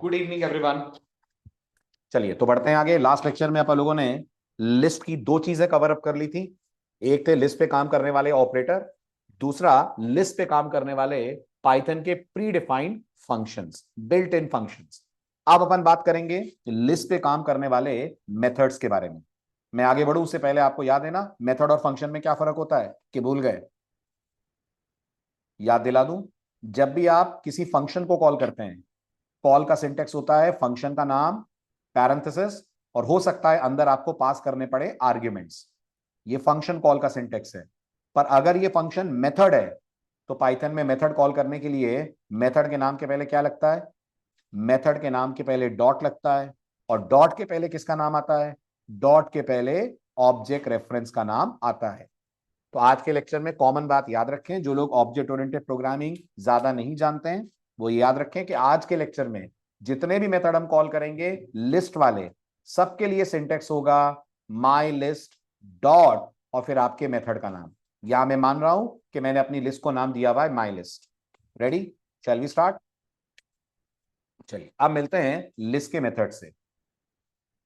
Good evening everyone. चलिए तो बढ़ते हैं आगे। लास्ट लेक्चर में अपन लोगों ने लिस्ट की दो चीजें कवर अप कर ली थी। एक थे लिस्ट पे काम करने वाले ऑपरेटर, दूसरा लिस्ट पे काम करने वाले पाइथन के pre defined functions, built in functions. अब अपन बात करेंगे लिस्ट पे काम करने वाले मेथड्स के बारे में। मैं आगे बढ़ूं उससे पहले आपको याद है ना मेथड और फंक्शन में क्या फर्क होता है, कि भूल गए? याद दिला दूं। जब भी आप किसी फंक्शन को कॉल करते हैं, कॉल का सिंटेक्स होता है फंक्शन का नाम, पैरेंथेसिस, और हो सकता है अंदर आपको पास करने पड़े आर्ग्यूमेंट्स। ये फंक्शन कॉल का सिंटेक्स है। पर अगर ये फंक्शन मेथड है तो पाइथन में मेथड कॉल करने के लिए मेथड के नाम के पहले क्या लगता है? मेथड के नाम के पहले डॉट लगता है। और डॉट के पहले किसका नाम आता है? डॉट के पहले ऑब्जेक्ट रेफरेंस का नाम आता है। तो आज के लेक्चर में कॉमन बात याद रखें, जो लोग ऑब्जेक्ट ओरिएंटेड प्रोग्रामिंग ज्यादा नहीं जानते हैं वो याद रखें कि आज के लेक्चर में जितने भी मेथड हम कॉल करेंगे लिस्ट वाले, सबके लिए सिंटेक्स होगा माई लिस्ट डॉट और फिर आपके मेथड का नाम। या मैं मान रहा हूं कि मैंने अपनी लिस्ट को नाम दिया हुआ है माई लिस्ट। रेडी? चल वी स्टार्ट। चलिए अब मिलते हैं लिस्ट के मेथड से।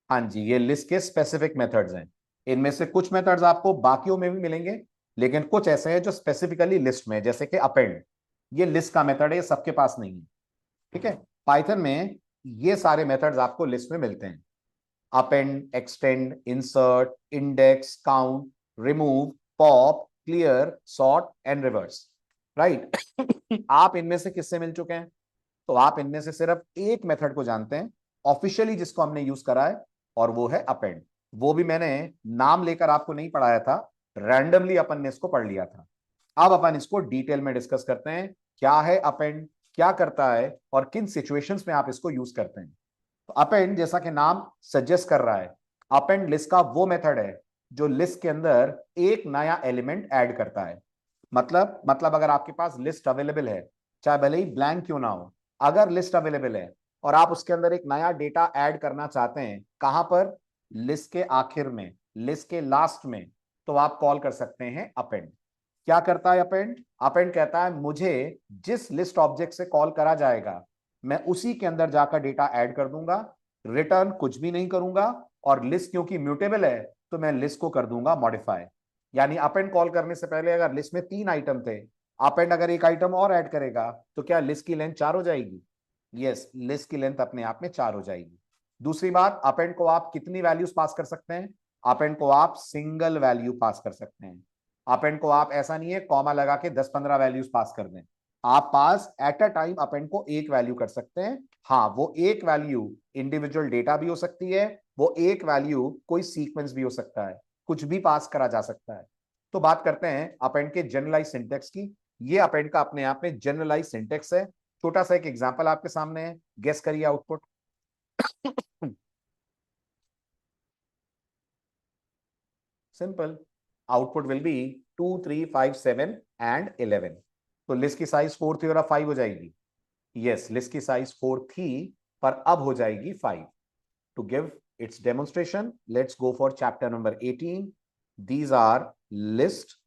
हाँ जी, ये लिस्ट के स्पेसिफिक मेथड्स हैं। इनमें से कुछ मेथड्स आपको बाकियों में भी मिलेंगे, लेकिन कुछ ऐसे हैं जो स्पेसिफिकली लिस्ट में, जैसे कि अपेंड। ये लिस्ट का मेथड है, ये सबके पास नहीं है। ठीक है? पाइथन में ये सारे मेथड्स आपको लिस्ट में मिलते हैं। Append, extend, insert, index, count, remove, pop, clear, sort and reverse. Right? आप इनमें से किससे मिल चुके हैं? तो आप इनमें से सिर्फ एक मेथड को जानते हैं ऑफिशियली जिसको हमने यूज करा है, और वो है अपेंड। वो भी मैंने नाम लेकर आपको नहीं पढ़ाया था, रैंडमली अपन ने इसको पढ़ लिया था। अब अपन इसको डिटेल में डिस्कस करते हैं। क्या है अपेंड, क्या करता है और किन सिचुएशंस में आप इसको यूज करते हैं। तो अपेंड जैसा कि नाम सजेस्ट कर रहा है, अपेंड लिस्ट का वो मेथड है जो लिस्ट के अंदर एक नया एलिमेंट ऐड करता है। मतलब अगर आपके पास लिस्ट अवेलेबल है, चाहे भले ही ब्लैंक क्यों ना हो, अगर लिस्ट अवेलेबल है और आप उसके अंदर एक नया डेटा ऐड करना चाहते हैं, कहां पर? लिस्ट के आखिर में, लिस्ट के लास्ट में, तो आप कॉल कर सकते हैं अपेंड। क्या करता है अपेंड? अपेंड कहता है मुझे जिस लिस्ट ऑब्जेक्ट से कॉल करा जाएगा मैं उसी के अंदर जाकर डेटा ऐड कर दूंगा, रिटर्न कुछ भी नहीं करूंगा। और लिस्ट क्योंकि म्यूटेबल है तो मैं लिस्ट को कर दूंगा मॉडिफाई। यानी अपेंड कॉल करने से पहले अगर लिस्ट में 3 आइटम थे, अपेंड अगर एक आइटम और ऐड करेगा तो क्या लिस्ट की लेंथ 4 हो जाएगी? यस, लिस्ट की लेंथ अपने आप में 4 हो जाएगी। दूसरी बात, अपेंड को आप कितनी वैल्यूज पास कर सकते हैं? अपेंड को आप सिंगल वैल्यू पास कर सकते हैं। अपेंड को आप ऐसा नहीं है कॉमा लगा के 10-15 वैल्यूज पास कर दें। आप पास एट अ टाइम अपेंड को एक वैल्यू कर सकते हैं। हाँ, वो एक वैल्यू इंडिविजुअल डेटा भी हो सकती है, वो एक वैल्यू कोई सीक्वेंस भी हो सकता है, कुछ भी पास करा जा सकता है। तो बात करते हैं अपेंड के जनरलाइज सिंटेक्स की। ये अपेंड का अपने आप में जनरलाइज सिंटेक्स है। छोटा सा एक एग्जांपल आपके सामने है, गेस करिए output. Simple, output will be 2 3 5 7 and 11। तो लिस्ट की साइज 4 थी और अब 5 हो जाएगी। यस, लिस्ट की साइज 4 थी पर अब हो जाएगी 5। To give its demonstration, let's go for chapter number 18. These are list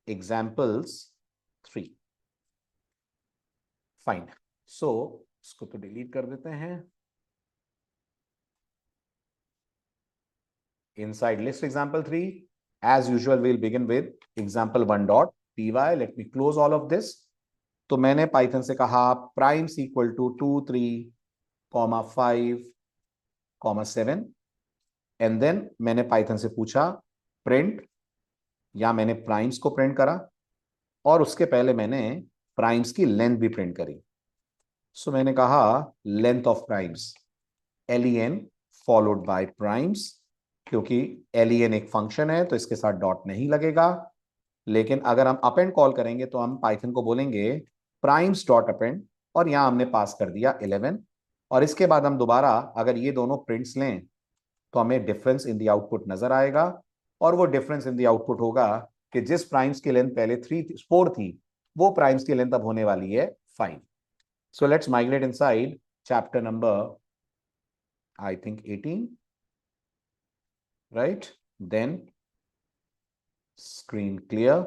examples 3. Fine. So इसको तो डिलीट कर देते हैं। Inside list example 3, as usual, we'll begin with example 1.py. Let me close all of this. तो मैंने Python से कहा primes equal to 2 3 5 7, and then मैंने पाइथन से पूछा प्रिंट, या मैंने प्राइम्स को प्रिंट करा और उसके पहले मैंने प्राइम्स की लेंथ भी प्रिंट करी। सो मैंने कहा length of primes len followed by primes, क्योंकि len एक फंक्शन है तो इसके साथ डॉट नहीं लगेगा। लेकिन अगर हम अपेंड कॉल करेंगे तो हम पाइथन को बोलेंगे प्राइम्स डॉट अपेंड, और यहां हमने पास कर दिया 11। और इसके बाद हम दोबारा अगर ये दोनों प्रिंट्स लें तो हमें डिफरेंस इन द आउटपुट नजर आएगा, और वो डिफरेंस इन द आउटपुट होगा कि जिस प्राइम्स की लेंथ पहले 4 थी वो प्राइम्स की लेंथ अब होने वाली है 5। So let's migrate inside chapter number I think 18, right? Then screen clear,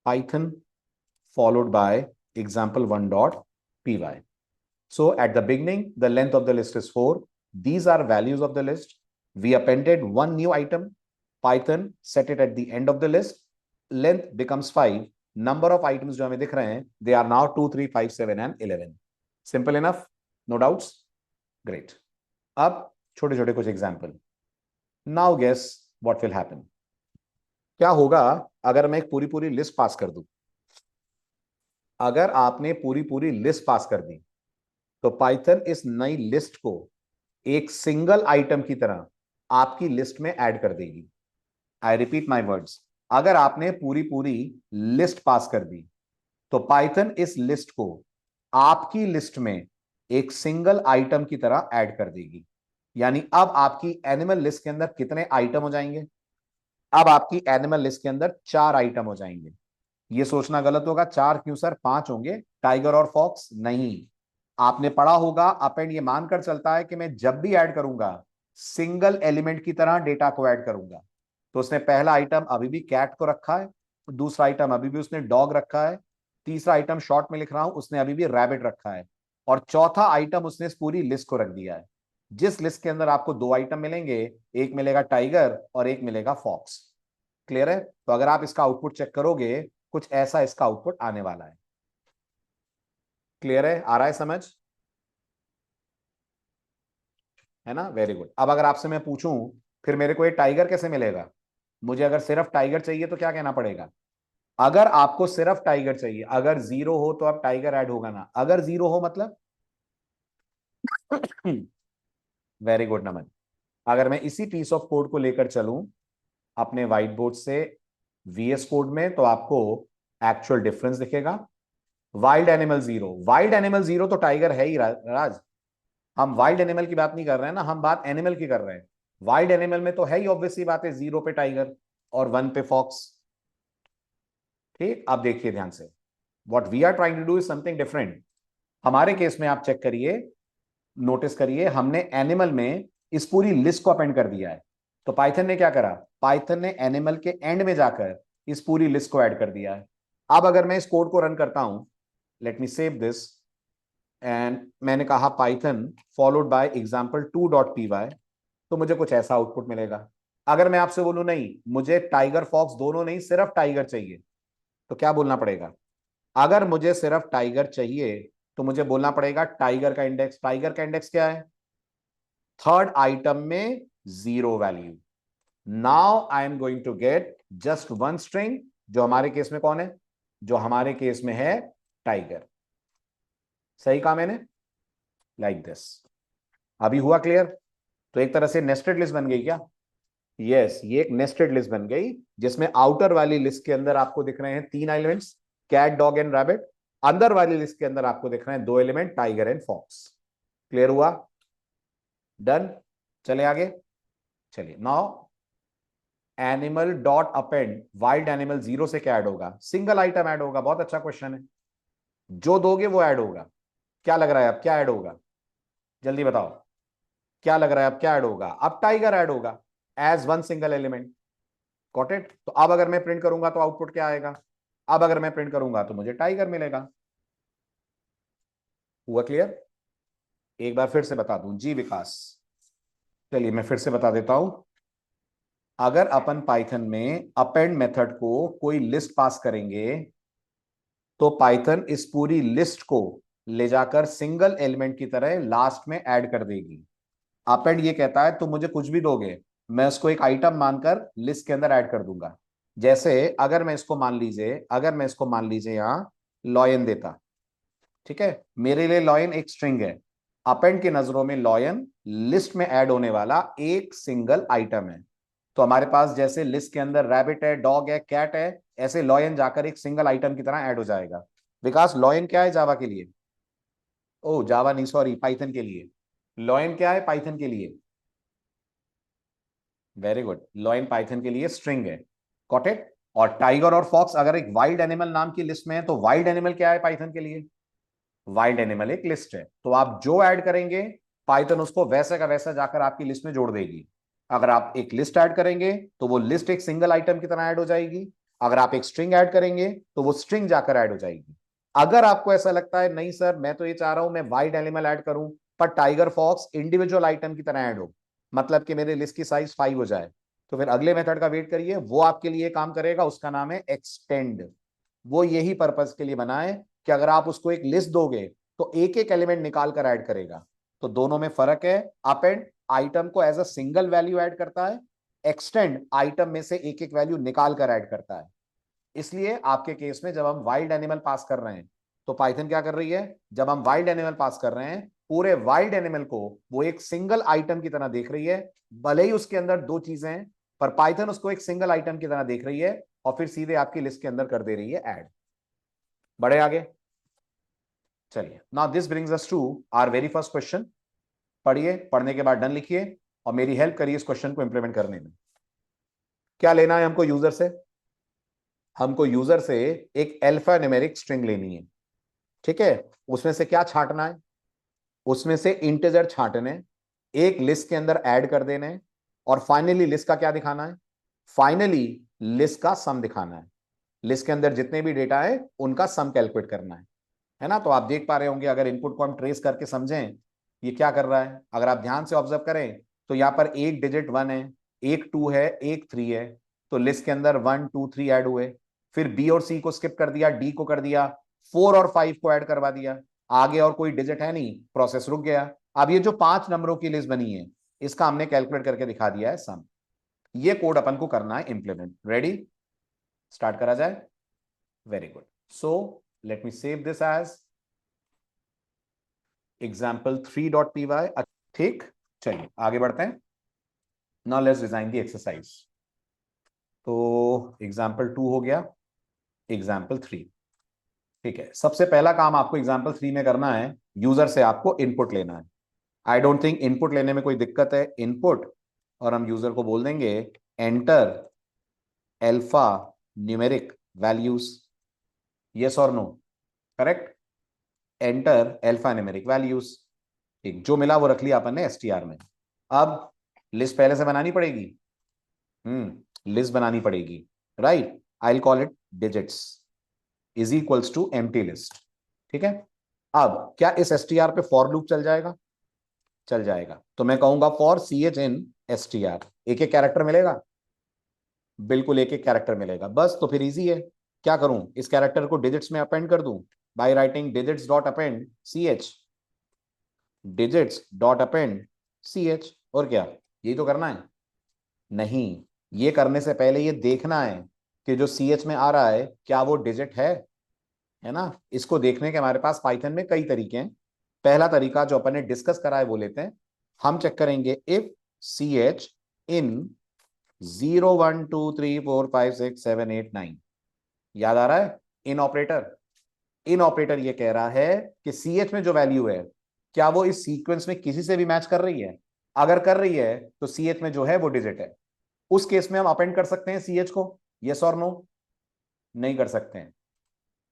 python followed by example1.py. So at the beginning, the length of the list is 4. These are values of the list. We appended one new item. Python set it at the end of the list. Length becomes 5. Number of items जो हमें दिख रहे हैं, they are now 2, 3, 5, 7 and 11. Simple enough? No doubts? Great. अब छोटे छोटे कुछ example. Now guess what will happen. क्या होगा अगर मैं एक पूरी पूरी लिस्ट पास कर दूं? अगर आपने पूरी पूरी लिस्ट पास कर दी तो पाइथन इस नई लिस्ट को एक सिंगल आइटम की तरह आपकी लिस्ट में ऐड कर देगी. I repeat my words. अगर आपने पूरी पूरी लिस्ट पास कर दी तो पाइथन इस लिस्ट को आपकी लिस्ट में एक सिंगल आइटम की तरह ऐड कर देगी. यानी अब आपकी एनिमल लिस्ट के अंदर कितने आइटम हो जाएंगे? अब आपकी एनिमल लिस्ट के अंदर 4 आइटम हो जाएंगे. ये सोचना गलत होगा, 4 क्यों सर, 5 होंगे. टाइगर और फॉक्स नहीं. आपने पढ़ा होगा अपेंड ये मानकर चलता है कि मैं जब भी ऐड करूंगा सिंगल एलिमेंट की तरह डेटा को ऐड करूंगा. तो उसने पहला आइटम अभी भी कैट को रखा है, दूसरा आइटम अभी भी उसने डॉग रखा है, तीसरा आइटम शॉर्ट में लिख रहा हूं उसने अभी भी रैबिट रखा है, और चौथा आइटम उसने इस पूरी लिस्ट को रख दिया है. जिस लिस्ट के अंदर आपको 2 आइटम मिलेंगे, एक मिलेगा टाइगर और एक मिलेगा फॉक्स. क्लियर है? तो अगर आप इसका आउटपुट चेक करोगे कुछ ऐसा इसका आउटपुट आने वाला है. क्लियर है? आ रहा है समझ? है ना? Very good. अब अगर आपसे मैं पूछूं फिर मेरे को ये टाइगर कैसे मिलेगा, मुझे अगर सिर्फ टाइगर चाहिए तो क्या कहना पड़ेगा? अगर आपको सिर्फ टाइगर चाहिए, अगर 0 हो तो अब टाइगर ऐड होगा ना, अगर 0 हो मतलब वेरी गुड नमन. अगर मैं इसी पीस ऑफ कोड को लेकर चलूं अपने व्हाइट बोर्ड से VS कोड में तो आपको एक्चुअल डिफरेंस दिखेगा. वाइल्ड एनिमल 0, वाइल्ड एनिमल 0 तो टाइगर है ही राज. हम वाइल्ड एनिमल की बात नहीं कर रहे हैं ना, हम बात एनिमल की कर रहे हैं. वाइल्ड एनिमल में तो है ही ऑब्वियसली बात है, 0 पे टाइगर और 1 पे फॉक्स. ठीक, अब देखिए ध्यान से. What we are trying to do is something different. हमारे केस में आप चेक करिए, नोटिस करिए, हमने एनिमल में इस पूरी लिस्ट को अपेंड कर दिया है. तो पाइथन ने क्या करा? पाइथन ने एनिमल के एंड में जाकर इस पूरी लिस्ट को ऐड कर दिया है. अब अगर मैं इस कोड को रन करता हूं, late me save this, and मैंने कहा पाइथन फॉलोड बाय example2.py, तो मुझे कुछ ऐसा आउटपुट मिलेगा. अगर मैं आपसे बोलूं नहीं मुझे टाइगर फॉक्स दोनों नहीं सिर्फ टाइगर चाहिए, तो क्या बोलना पड़ेगा? अगर मुझे सिर्फ टाइगर चाहिए तो मुझे बोलना पड़ेगा टाइगर का इंडेक्स. टाइगर का इंडेक्स क्या है? थर्ड आइटम में 0 value. Now I am going to get just 1 string, जो हमारे केस में कौन है? जो हमारे केस में है टाइगर. सही कहा मैंने? Like this. अभी हुआ क्लियर? तो एक तरह से नेस्टेड लिस्ट बन गई क्या? यस, ये एक नेस्टेड लिस्ट बन गई जिसमें आउटर वाली लिस्ट के अंदर आपको दिख रहे हैं 3 elements, cat dog and rabbit. अंदर वाली लिस्ट के अंदर आपको दिख रहे हैं 2 element, tiger and fox. Clear हुआ? डन. चले आगे. चलिए now animal dot append wild animal 0 से क्या ऐड होगा? सिंगल आइटम ऐड होगा. बहुत अच्छा क्वेश्चन है. जो दोगे वो ऐड होगा. क्या लग रहा है अब क्या ऐड होगा? जल्दी बताओ. क्या लग रहा है अब क्या ऐड होगा? अब टाइगर ऐड होगा as 1 single element. Got it? तो अब अगर मैं प्रिंट करूंगा तो आउटपुट क्या आएगा? अब अगर मैं प्रिंट करूंगा तो मुझे टाइगर मिलेगा. हुआ क्लियर? एक बार फिर से बता दूं जी विकास. चलिए मैं फिर से बता देता हूं. अगर अपन पाइथन में अपेंड मेथड को कोई लिस्ट पास करेंगे तो पाइथन इस पूरी लिस्ट को ले जाकर सिंगल एलिमेंट की तरह लास्ट में ऐड कर देगी. अपेंड ये कहता है तुम मुझे कुछ भी दोगे, मैं उसको एक आइटम मानकर लिस्ट के अंदर ऐड कर दूंगा. जैसे अगर मैं इसको मान लीजिए, यहां लॉयन देता, ठीक है, मेरे लिए लॉयन एक स्ट्रिंग है. अपेंड की नजरों में लॉयन लिस्ट में ऐड होने वाला एक सिंगल आइटम है. तो हमारे पास जैसे लिस्ट के अंदर रैबिट है, डॉग है, कैट है, ऐसे लॉयन जाकर एक सिंगल आइटम की तरह ऐड हो जाएगा. विकास लॉयन क्या है जावा के लिए? ओ जावा नहीं, सॉरी, पाइथन के लिए. लॉयन क्या है पाइथन के लिए? Very good. लॉयन पाइथन के लिए स्ट्रिंग है. Got it? और टाइगर और फॉक्स अगर एक वाइल्ड एनिमल नाम की लिस्ट में है तो वाइल्ड एनिमल क्या है पाइथन के लिए? वाइल्ड एनिमल एक लिस्ट है. तो आप जो ऐड करेंगे पाइथन उसको वैसे का वैसा जाकर आपकी लिस्ट में जोड़ देगी. अगर आप एक लिस्ट ऐड करेंगे तो वो लिस्ट एक सिंगल आइटम की तरह ऐड हो जाएगी. अगर आप एक स्ट्रिंग ऐड करेंगे तो वो स्ट्रिंग जाकर ऐड हो जाएगी. अगर आपको ऐसा लगता है नहीं सर मैं तो ये चाह रहा हूं मैं वाइड एनिमल ऐड करूं पर टाइगर फॉक्स इंडिविजुअल आइटम की तरह ऐड हो, मतलब कि मेरे लिस्ट की साइज 5 हो जाए, तो फिर अगले मेथड का वेट करिए, वो आपके लिए काम करेगा, उसका नाम है एक्सटेंड। वो यही पर्पस के लिए बना है कि अगर आप उसको एक लिस्ट दोगे तो एक एक एलिमेंट निकाल कर ऐड करेगा। तो दोनों में फर्क है। अपेंड आइटम को as a single value add करता है, एक्सटेंड आइटम में से एक एक वैल्यू निकाल कर ऐड करता है। इसलिए आपके केस में जब हम वाइल्ड एनिमल पास कर रहे हैं तो पाइथन क्या कर रही है, जब हम वाइल्ड एनिमल पास कर रहे हैं पूरे वाइल्ड एनिमल को वो एक सिंगल आइटम की तरह देख रही है, भले ही उसके अंदर दो चीजें हैं, पर पाइथन उसको एक सिंगल आइटम की तरह देख रही है और फिर सीधे आपकी लिस्ट के अंदर कर दे रही है ऐड। बढ़े आगे, चलिए now this brings us to our very first question. पढ़िए, पढ़ने के बाद डन लिखिए और मेरी हेल्प करिए इस क्वेश्चन को इंप्लीमेंट करने में। क्या लेना है हमको यूजर से, हमको यूजर से एक अल्फा न्यूमेरिक स्ट्रिंग लेनी है, ठीक है। उसमें से क्या छांटना है, उसमें से इंटीजर छांटने, एक लिस्ट के अंदर ऐड कर देने और फाइनली लिस्ट का क्या दिखाना है, फाइनली लिस्ट का सम दिखाना है। लिस्ट के अंदर जितने भी डेटा है उनका सम कैलकुलेट करना है ना। तो आप देख पा रहे होंगे अगर इनपुट को हम ट्रेस करके समझें ये क्या कर रहा है, अगर आप ध्यान से ऑब्जर्व करें तो यहाँ पर एक डिजिट 1 है, एक 2 है, एक 3 है, तो लिस्ट के अंदर 1 2 3 ऐड हुए, फिर बी और सी को स्किप कर दिया, डी को कर दिया, 4 और 5 को ऐड करवा दिया, आगे और कोई डिजिट है नहीं, प्रोसेस रुक गया। अब ये जो 5 नंबरों की लिस्ट बनी है इसका हमने कैलकुलेट करके दिखा दिया है सम। ये कोड अपन को करना है इंप्लीमेंट। रेडी, स्टार्ट करा जाए। Very good, so let me save this as example3.py। ठीक, चलिए आगे बढ़ते हैं। Now let's design the exercise. तो एग्जाम्पल 2 हो गया, एग्जाम्पल 3, ठीक है। सबसे पहला काम आपको एग्जाम्पल 3 में करना है, यूजर से आपको इनपुट लेना है। आई डोंट थिंक इनपुट लेने में कोई दिक्कत है, इनपुट, और हम यूजर को बोल देंगे enter alphanumeric values, yes और no, correct, enter alphanumeric values. ठीक, जो मिला वो रख लिया अपन ने एसटीआर में। अब लिस्ट पहले से बनानी पड़ेगी, लिस्ट बनानी पड़ेगी, right. I call it digits is equals to empty list, ठीक है। अब क्या इस एसटीआर पे फॉर लूप चल जाएगा, चल जाएगा। तो मैं कहूंगा for C H in STR, एक एक कैरेक्टर मिलेगा, बिल्कुल एक एक कैरेक्टर मिलेगा, बस। तो फिर इजी है, क्या करूं, इस कैरेक्टर को डिजिट्स में अपेंड कर दूं by writing digits dot append C H, digits dot append C H, और क्या, यही तो करना है। नहीं, ये करने से पहले ये देखना है कि जो सी एच में आ रहा है क्या वो डिजिट है ना। इसको देखने के हमारे पास पाइथन में कई तरीके हैं। पहला तरीका जो अपन ने डिस्कस करा है वो लेते हैं। हम चेक करेंगे इफ सी एच इन 0 1 2 3 4 5 6 7 8 9, याद आ रहा है, इन ऑपरेटर। इन ऑपरेटर ये कह रहा है कि सी एच में जो वैल्यू है क्या वो इस सीक्वेंस में किसी से भी मैच कर रही है, अगर कर रही है तो सी एच में जो है वो डिजिट है। उस केस में हम अपेंड कर सकते हैं सी एच को, यस और नो, नहीं कर सकते हैं,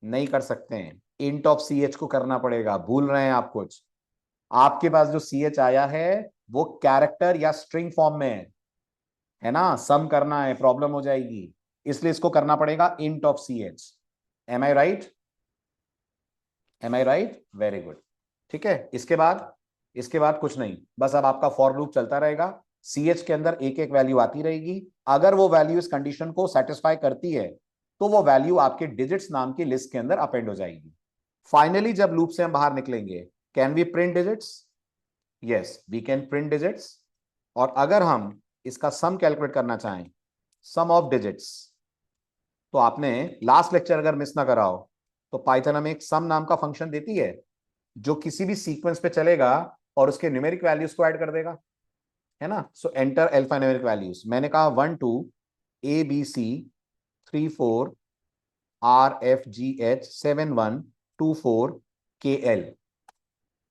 नहीं कर सकते हैं, इंट ऑफ सी एच को करना पड़ेगा। भूल रहे हैं आप कुछ, आपके पास जो सी एच आया है वो कैरेक्टर या स्ट्रिंग फॉर्म में है ना, सम करना है, प्रॉब्लम हो जाएगी, इसलिए इसको करना पड़ेगा int of C H. Am I right, am I right, very good, ठीक है। इसके बाद कुछ नहीं, बस अब आपका फॉर लूप चलता रहेगा, सी एच के अंदर एक एक वैल्यू आती रहेगी, अगर वो वैल्यू इस कंडीशन को सेटिस्फाई करती है तो वो वैल्यू आपके डिजिट्स नाम की लिस्ट के अंदर अपेंड हो जाएगी। फाइनली जब लूप से हम बाहर निकलेंगे, can we print digits, yes we can print digits. और अगर हम इसका सम कैलकुलेट करना चाहें, सम ऑफ डिजिट्स, तो आपने लास्ट लेक्चर अगर मिस ना करा हो तो पाइथन हमें एक सम नाम का फंक्शन देती है जो किसी भी सीक्वेंस पे चलेगा और उसके न्यूमेरिक वैल्यूज को ऐड कर देगा, है ना। So enter alpha numeric values, मैंने कहा 1 2 A B C 3 4 R F G H 7 1 2 4 K L,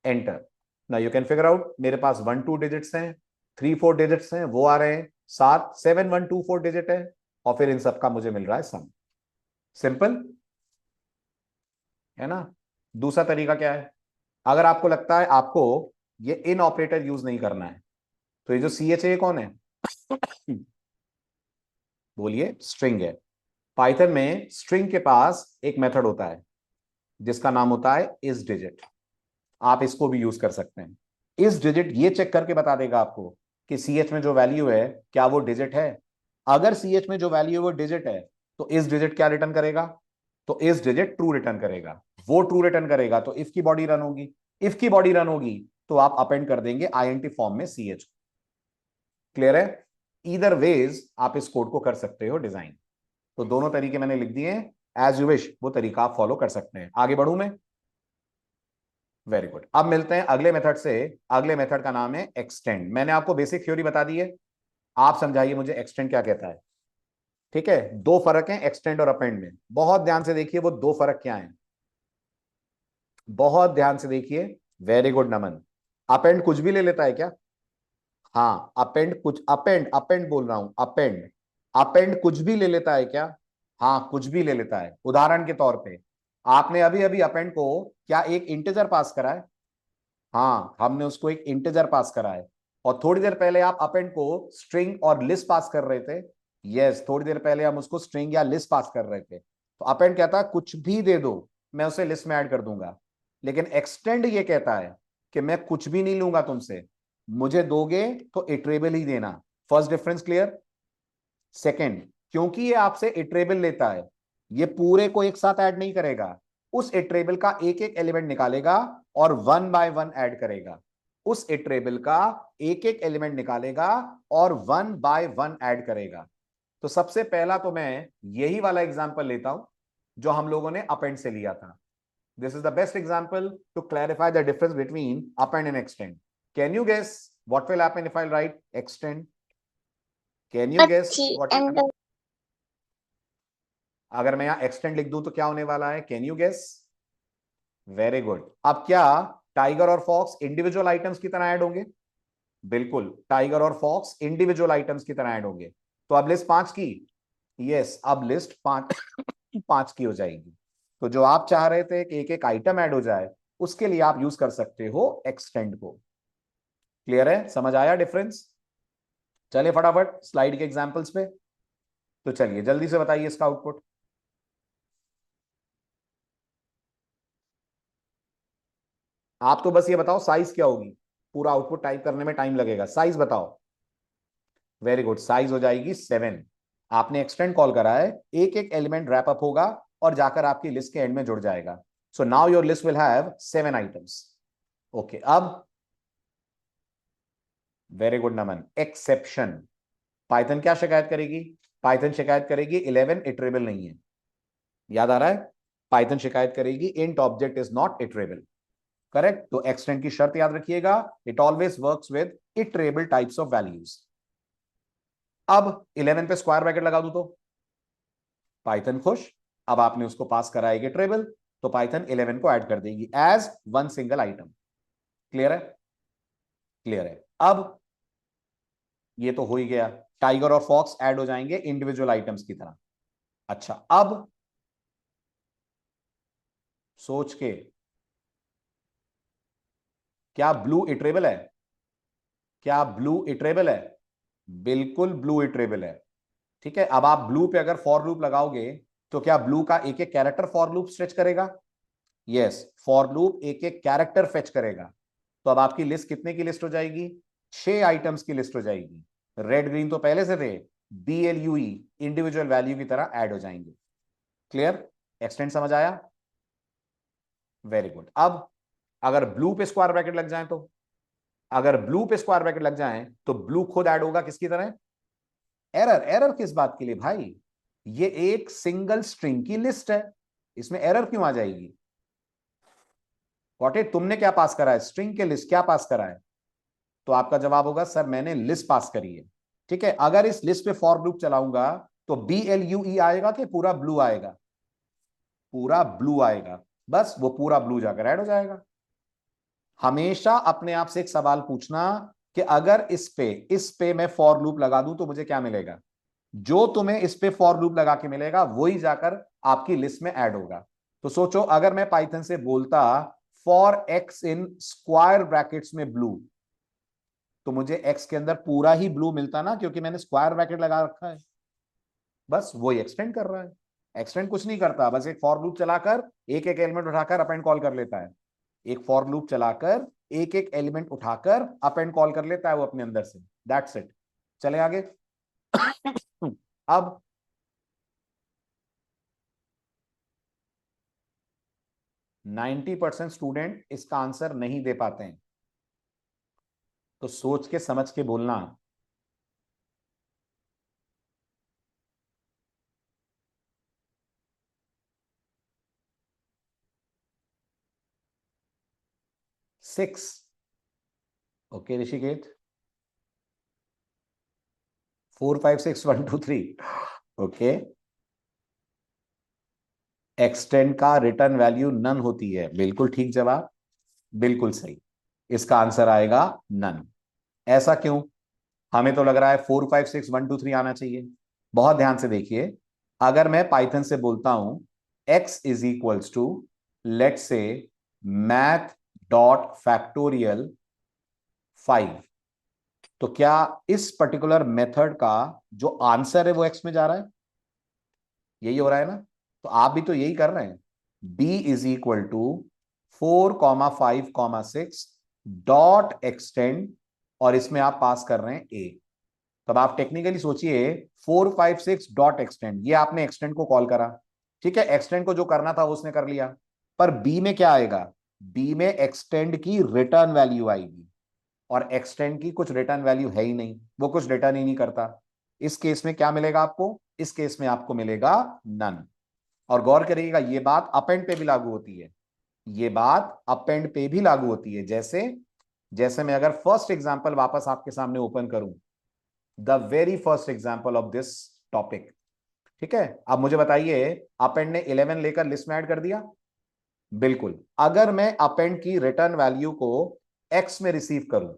enter. ना यू कैन फिगर आउट, मेरे पास 1 2 डिजिट्स हैं, 3 4 डिजिट्स हैं, वो आ रहे हैं, साथ 7 1 2 4 डिजिट है, और फिर इन सबका मुझे मिल रहा है सम। सिंपल है ना। दूसरा तरीका क्या है, अगर आपको लगता है आपको ये इन ऑपरेटर यूज नहीं करना है, तो ये जो सी एच ए कौन है, बोलिए, स्ट्रिंग है। पाइथन में स्ट्रिंग के पास एक मेथड होता है, जिसका नाम होता है इस डिजिट। आप इसको भी यूज कर सकते हैं। इस डिजिट ये चेक करके बता देगा आपको कि CH में जो वैल्यू है क्या वो डिजिट है। अगर CH में जो वैल्यू है वो डिजिट है तो इस डिजिट क्या रिटर्न करेगा, तो इस डिजिट ट्रू रिटर्न करेगा। वो ट्रू रिटर्न करेगा तो इफ की बॉडी रन होगी। इफ की बॉडी रन होगी तो आप अपेंड कर देंगे INT फॉर्म में CH। क्लियर है? ईदर वेज आप इस कोड को कर सकते हो डिजाइन। तो दोनों तरीके मैंने लिख दिए, एज यू विश वो तरीका आप फॉलो कर सकते हैं। आगे बढ़ूं मैं? Very good. अब मिलते हैं अगले मेथड से। अगले मेथड का नाम है एक्सटेंड। मैंने आपको बेसिक थ्योरी बता दी है, आप समझाइए मुझे एक्सटेंड क्या कहता है। ठीक है, दो फर्क हैं एक्सटेंड और अपेंड में। बहुत ध्यान से देखिए वो दो फर्क क्या हैं, बहुत ध्यान से देखिए। वेरी गुड नमन। अपेंड कुछ भी ले लेता है क्या? हाँ, अपेंड कुछ, अपेंड अपेंड बोल रहा हूं, अपेंड अपेंड कुछ भी ले लेता है क्या? हाँ, कुछ भी ले लेता है। उदाहरण के तौर पे आपने अभी अभी अपेंड को क्या एक इंटीजर पास करा है? हाँ, हमने उसको एक इंटीजर पास करा है। और थोड़ी देर पहले आप अपेंड को स्ट्रिंग और लिस्ट पास कर रहे थे। यस, थोड़ी देर पहले हम उसको स्ट्रिंग या लिस्ट पास कर रहे थे। तो अपेंड कहता है कुछ भी दे दो, मैं उसे लिस्ट में ऐड कर दूंगा। लेकिन एक्सटेंड ये कहता है कि मैं कुछ भी नहीं लूंगा तुमसे, मुझे दोगे तो इटरेबल ही देना। First difference clear? सेकेंड, क्योंकि ये आपसे इटरेबल लेता है, ये पूरे को एक साथ ऐड नहीं करेगा, उस इटरेबल का एक एक एलिमेंट निकालेगा और वन बाय वन ऐड करेगा। उस इटरेबल का एक एक एलिमेंट निकालेगा और वन बाय वन ऐड करेगा। तो सबसे पहला तो मैं यही वाला एग्जांपल लेता हूं जो हम लोगों ने अपेंड से लिया था। This is the best example to clarify the difference between append and extend. Can you guess what will happen if I write extend? Can you guess what will happen? अगर मैं यहां एक्सटेंड लिख दूं तो क्या होने वाला है? Can you guess? Very good. अब क्या टाइगर और फॉक्स इंडिविजुअल आइटम्स की तरह ऐड होंगे? बिल्कुल, टाइगर और फॉक्स इंडिविजुअल आइटम्स की तरह ऐड होंगे। तो अब लिस्ट 5 की, यस, अब लिस्ट 5 5 की हो जाएगी। तो जो आप चाह रहे थे कि एक एक आइटम ऐड हो जाए, उसके लिए आप यूज कर सकते हो एक्सटेंड को। क्लियर है? समझ आया डिफरेंस? चलिए फटाफट स्लाइड के एग्जांपल्स पे। तो चलिए जल्दी से बताइए इसका आउटपुट। आप तो बस ये बताओ साइज क्या होगी, पूरा आउटपुट टाइप करने में टाइम लगेगा, साइज बताओ। वेरी गुड, साइज हो जाएगी 7। आपने एक्सटेंड कॉल करा है, एक एक एलिमेंट रैप अप होगा और जाकर आपकी लिस्ट के एंड में जुड़ जाएगा। So now your list will have 7 items. Okay, अब वेरी गुड नमन, एक्सेप्शन। पाइथन क्या शिकायत करेगी? पाइथन शिकायत करेगी 11 इटरेबल नहीं है। याद आ रहा है? पाइथन शिकायत करेगी int object is not iterable. Correct? तो एक्सटेंड की शर्त याद रखिएगा, it always works with iterable types of values. अब 11 पे स्क्वायर ब्रैकेट लगा दूं तो पाइथन खुश। अब आपने उसको पास कराएगी इटरेबल, तो पाइथन 11 को ऐड कर देगी as one single item. Clear है? क्लियर है। अब ये तो हो ही गया, टाइगर और फॉक्स ऐड हो जाएंगे इंडिविजुअल आइटम्स की तरह। अच्छा, अब सोच के, क्या ब्लू इटरेबल है? क्या ब्लू इटरेबल है? बिल्कुल ब्लू इटरेबल है। ठीक है, अब आप ब्लू पे अगर फॉर लूप लगाओगे तो क्या ब्लू का एक एक कैरेक्टर फॉर लूप स्ट्रेच करेगा? यस, फॉर लूप एक एक कैरेक्टर फेच करेगा। तो अब आपकी लिस्ट कितने की लिस्ट हो जाएगी? 6 आइटम्स की लिस्ट हो जाएगी। रेड ग्रीन तो पहले से थे, BLUE इंडिविजुअल वैल्यू की तरह ऐड हो जाएंगे। क्लियर? एक्सटेंड समझ आया? Very good. अब अगर ब्लू पे स्क्वायर ब्रैकेट लग जाए तो, अगर ब्लू पे स्क्वायर ब्रैकेट लग जाए तो ब्लू खुद ऐड होगा किसकी तरह? एरर। एरर किस बात के लिए भाई? ये एक सिंगल स्ट्रिंग की लिस्ट है, इसमें एरर क्यों आ जाएगी? कॉटेज, तुमने क्या पास करा है? स्ट्रिंग के लिस्ट क्या पास करा है? तो आपका जवाब होगा सर मैंने लिस्ट पास करी है। ठीक है, अगर इस लिस्ट पे फॉर लूप चलाऊंगा तो BLUE आएगा कि पूरा ब्लू आएगा? पूरा ब्लू आएगा। बस वो पूरा ब्लू जाकर ऐड हो जाएगा। हमेशा अपने आप से एक सवाल पूछना कि अगर इस पे मैं फॉर लूप लगा दूं तो मुझे क्या मिलेगा? जो तुम्हें इस पे फॉर लूप लगा के मिलेगा वही जाकर आपकी लिस्ट में ऐड होगा। तो सोचो, अगर मैं पाइथन से बोलता for x in square brackets में ब्लू, तो मुझे एक्स के अंदर पूरा ही ब्लू मिलता ना, क्योंकि मैंने स्क्वायर ब्रैकेट लगा रखा है। बस वही एक्सटेंड कर रहा है। एक्सटेंड कुछ नहीं करता, बस एक फॉर लूप चलाकर एक एक एलिमेंट उठाकर अप एंड कॉल कर लेता है। एक फॉर लूप चलाकर एक एक एलिमेंट उठाकर अप एंड कॉल कर लेता है वो अपने अंदर से। That's it. चले आगे। अब 90% स्टूडेंट इसका आंसर नहीं दे पाते हैं, तो सोच के समझ के बोलना। Six. Okay Rishiket. 4 5 6 1 2 3। Okay. Extend का रिटर्न वैल्यू नन होती है, बिल्कुल ठीक जवाब, बिल्कुल सही। इसका आंसर आएगा नन। ऐसा क्यों? हमें तो लग रहा है 4 5 6 1 2 3 आना चाहिए। बहुत ध्यान से देखिए, अगर मैं पाइथन से बोलता हूं x is equals to let say math dot factorial 5, तो क्या इस पर्टिकुलर मेथड का जो आंसर है वो x में जा रहा है? यही हो रहा है ना? तो आप भी तो यही कर रहे हैं। b is equal to 4 5 6 dot extend, और इसमें आप पास कर रहे हैं a। तब आप टेक्निकली सोचिए 4 5 6 डॉट एक्सटेंड, ये आपने एक्सटेंड को कॉल करा, ठीक है, एक्सटेंड को जो करना था उसने कर लिया। पर बी में क्या आएगा? बी में एक्सटेंड की रिटर्न वैल्यू आएगी, और एक्सटेंड की कुछ रिटर्न वैल्यू है ही नहीं, वो कुछ रिटर्न ही नहीं करता। इस केस में क्या मिलेगा आपको? इस केस में आपको मिलेगा नन। और गौर करिएगा, ये बात अपेंड पे भी लागू होती है, ये बात अपेंड पे भी लागू होती है। जैसे जैसे मैं अगर फर्स्ट एग्जांपल वापस आपके सामने ओपन करूं, the very first example of this topic, ठीक है, अब मुझे बताइए, अपेंड ने 11 लेकर लिस्ट में ऐड कर दिया? बिल्कुल। अगर मैं अपेंड की रिटर्न वैल्यू को एक्स में रिसीव करूं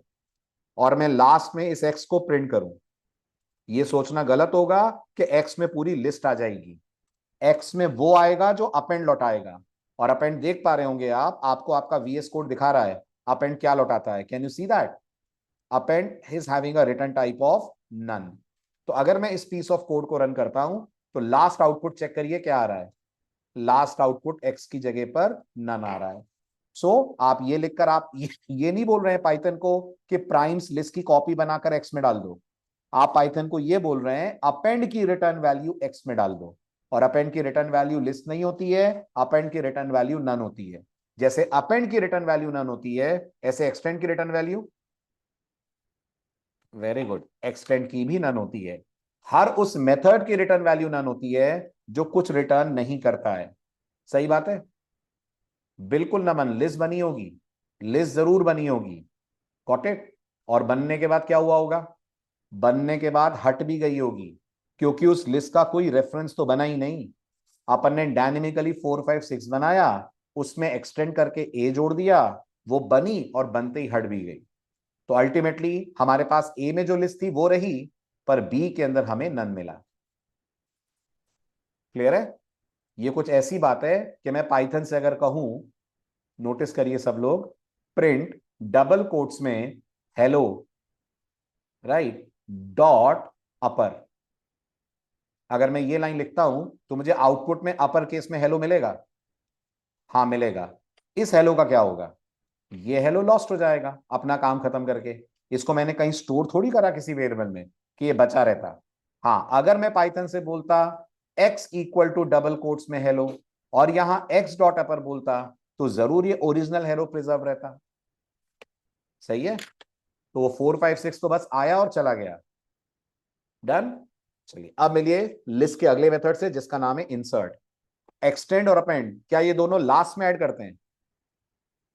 और मैं लास्ट में इस एक्स को प्रिंट करूं, यह सोचना गलत होगा कि एक्स में पूरी लिस्ट आ जाएगी। एक्स में वो आएगा जो अपेंड लौटाएगा। और अपेंड देख पा रहे होंगे आप, आपको आपका वीएस कोड दिखा रहा है, अपेंड क्या लौटाता है? Can you see that? Append is having a return type of none. तो अगर मैं इस पीस ऑफ कोड को रन करता हूं, तो लास्ट आउटपुट चेक करिए क्या आ रहा है। लास्ट आउटपुट एक्स की जगह पर नन आ रहा है। आप ये लिखकर आप ये नहीं बोल रहे हैं पाइथन को कि प्राइम्स लिस्ट की कॉपी बनाकर एक्स में डाल दो। आप पाइथन को ये बोल रहे हैं अपेंड की रिटर्न वैल्यू एक्स में डाल दो। और अपेंड की रिटर्न वैल्यू लिस्ट नहीं होती है, अपेंड की रिटर्न वैल्यू नन होती है। जैसे अपेंड की रिटर्न वैल्यू नन होती है, ऐसे एक्सटेंड की return value, very good, extend की भी नन होती है। हर उस मेथड की रिटर्न वैल्यू नन होती है जो कुछ रिटर्न नहीं करता है। सही बात है, बिल्कुल नमन। लिस्ट बनी होगी, लिस्ट जरूर बनी होगी, गॉट इट। और बनने के बाद क्या हुआ होगा? बनने के बाद हट भी गई होगी, क्योंकि उस लिस्ट का कोई रेफरेंस तो बना ही नहीं। अपन ने डायनेमिकली 4 5 6 बनाया, उसमें एक्सटेंड करके ए जोड़ दिया, वो बनी और बनते ही हट भी गई। तो अल्टीमेटली हमारे पास ए में जो लिस्ट थी वो रही, पर बी के अंदर हमें नन मिला। क्लियर है? ये कुछ ऐसी बात है कि मैं पाइथन से अगर कहूं, नोटिस करिए सब लोग, प्रिंट डबल कोट्स में हेलो, राइट, डॉट अपर, अगर मैं ये लाइन लिखता हूं तो मुझे आउटपुट में अपर केस में हेलो मिलेगा? हाँ मिलेगा। इस हेलो का क्या होगा? ये हेलो लॉस्ट हो जाएगा अपना काम खत्म करके। इसको मैंने कहीं स्टोर थोड़ी करा किसी वेरिएबल में कि ये बचा रहता। हाँ, अगर मैं पाइथन से बोलता x equal to double quotes में हेलो और यहां x डॉट अपर बोलता, तो जरूर ये ओरिजिनल हेलो प्रिजर्व रहता। सही है? तो वो 4 5 6 तो बस आया और चला गया। डन। चलिए अब मिलिए लिस्ट के अगले मेथड से जिसका नाम है इंसर्ट। एक्सटेंड और अपेंड, क्या ये दोनों लास्ट में ऐड करते हैं?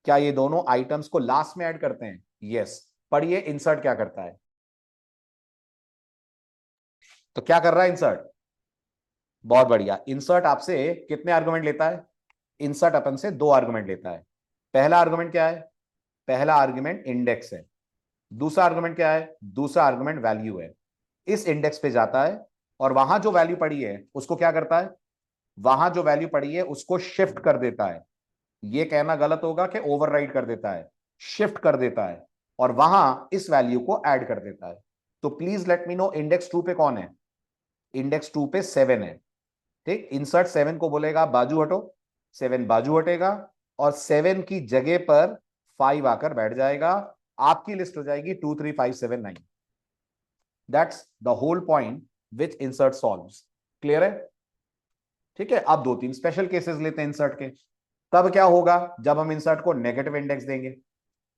क्या ये दोनों आइटम्स को लास्ट में ऐड करते हैं? यस। पढ़िए इंसर्ट क्या करता है। तो क्या कर रहा है इंसर्ट? बहुत बढ़िया। इंसर्ट आपसे कितने आर्गुमेंट लेता है? इंसर्ट अपन से 2 आर्गुमेंट लेता है। पहला आर्गुमेंट क्या है? पहला आर्गुमेंट इंडेक्स है। दूसरा आर्गुमेंट क्या है? दूसरा आर्गुमेंट वैल्यू है। इस इंडेक्स पे जाता है और वहां जो वैल्यू पड़ी है उसको क्या करता है? वहां जो वैल्यू पड़ी है उसको शिफ्ट कर देता है। यह कहना गलत होगा कि ओवरराइड कर देता है, शिफ्ट कर देता है, और वहां इस वैल्यू को ऐड कर देता है। तो please let me know index 2 पे कौन है? इंडेक्स 2 पे 7 है। ठीक, इंसर्ट 7 को बोलेगा बाजू हटो, 7 बाजू हटेगा और 7 की जगह पर 5 आकर बैठ जाएगा, आपकी लिस्ट हो जाएगी 2 3 5 7 9। That's the whole point which insert solves. Clear है? ठीक है, अब 2-3 स्पेशल केसेस लेते हैं इंसर्ट के। तब क्या होगा जब हम इंसर्ट को नेगेटिव इंडेक्स देंगे।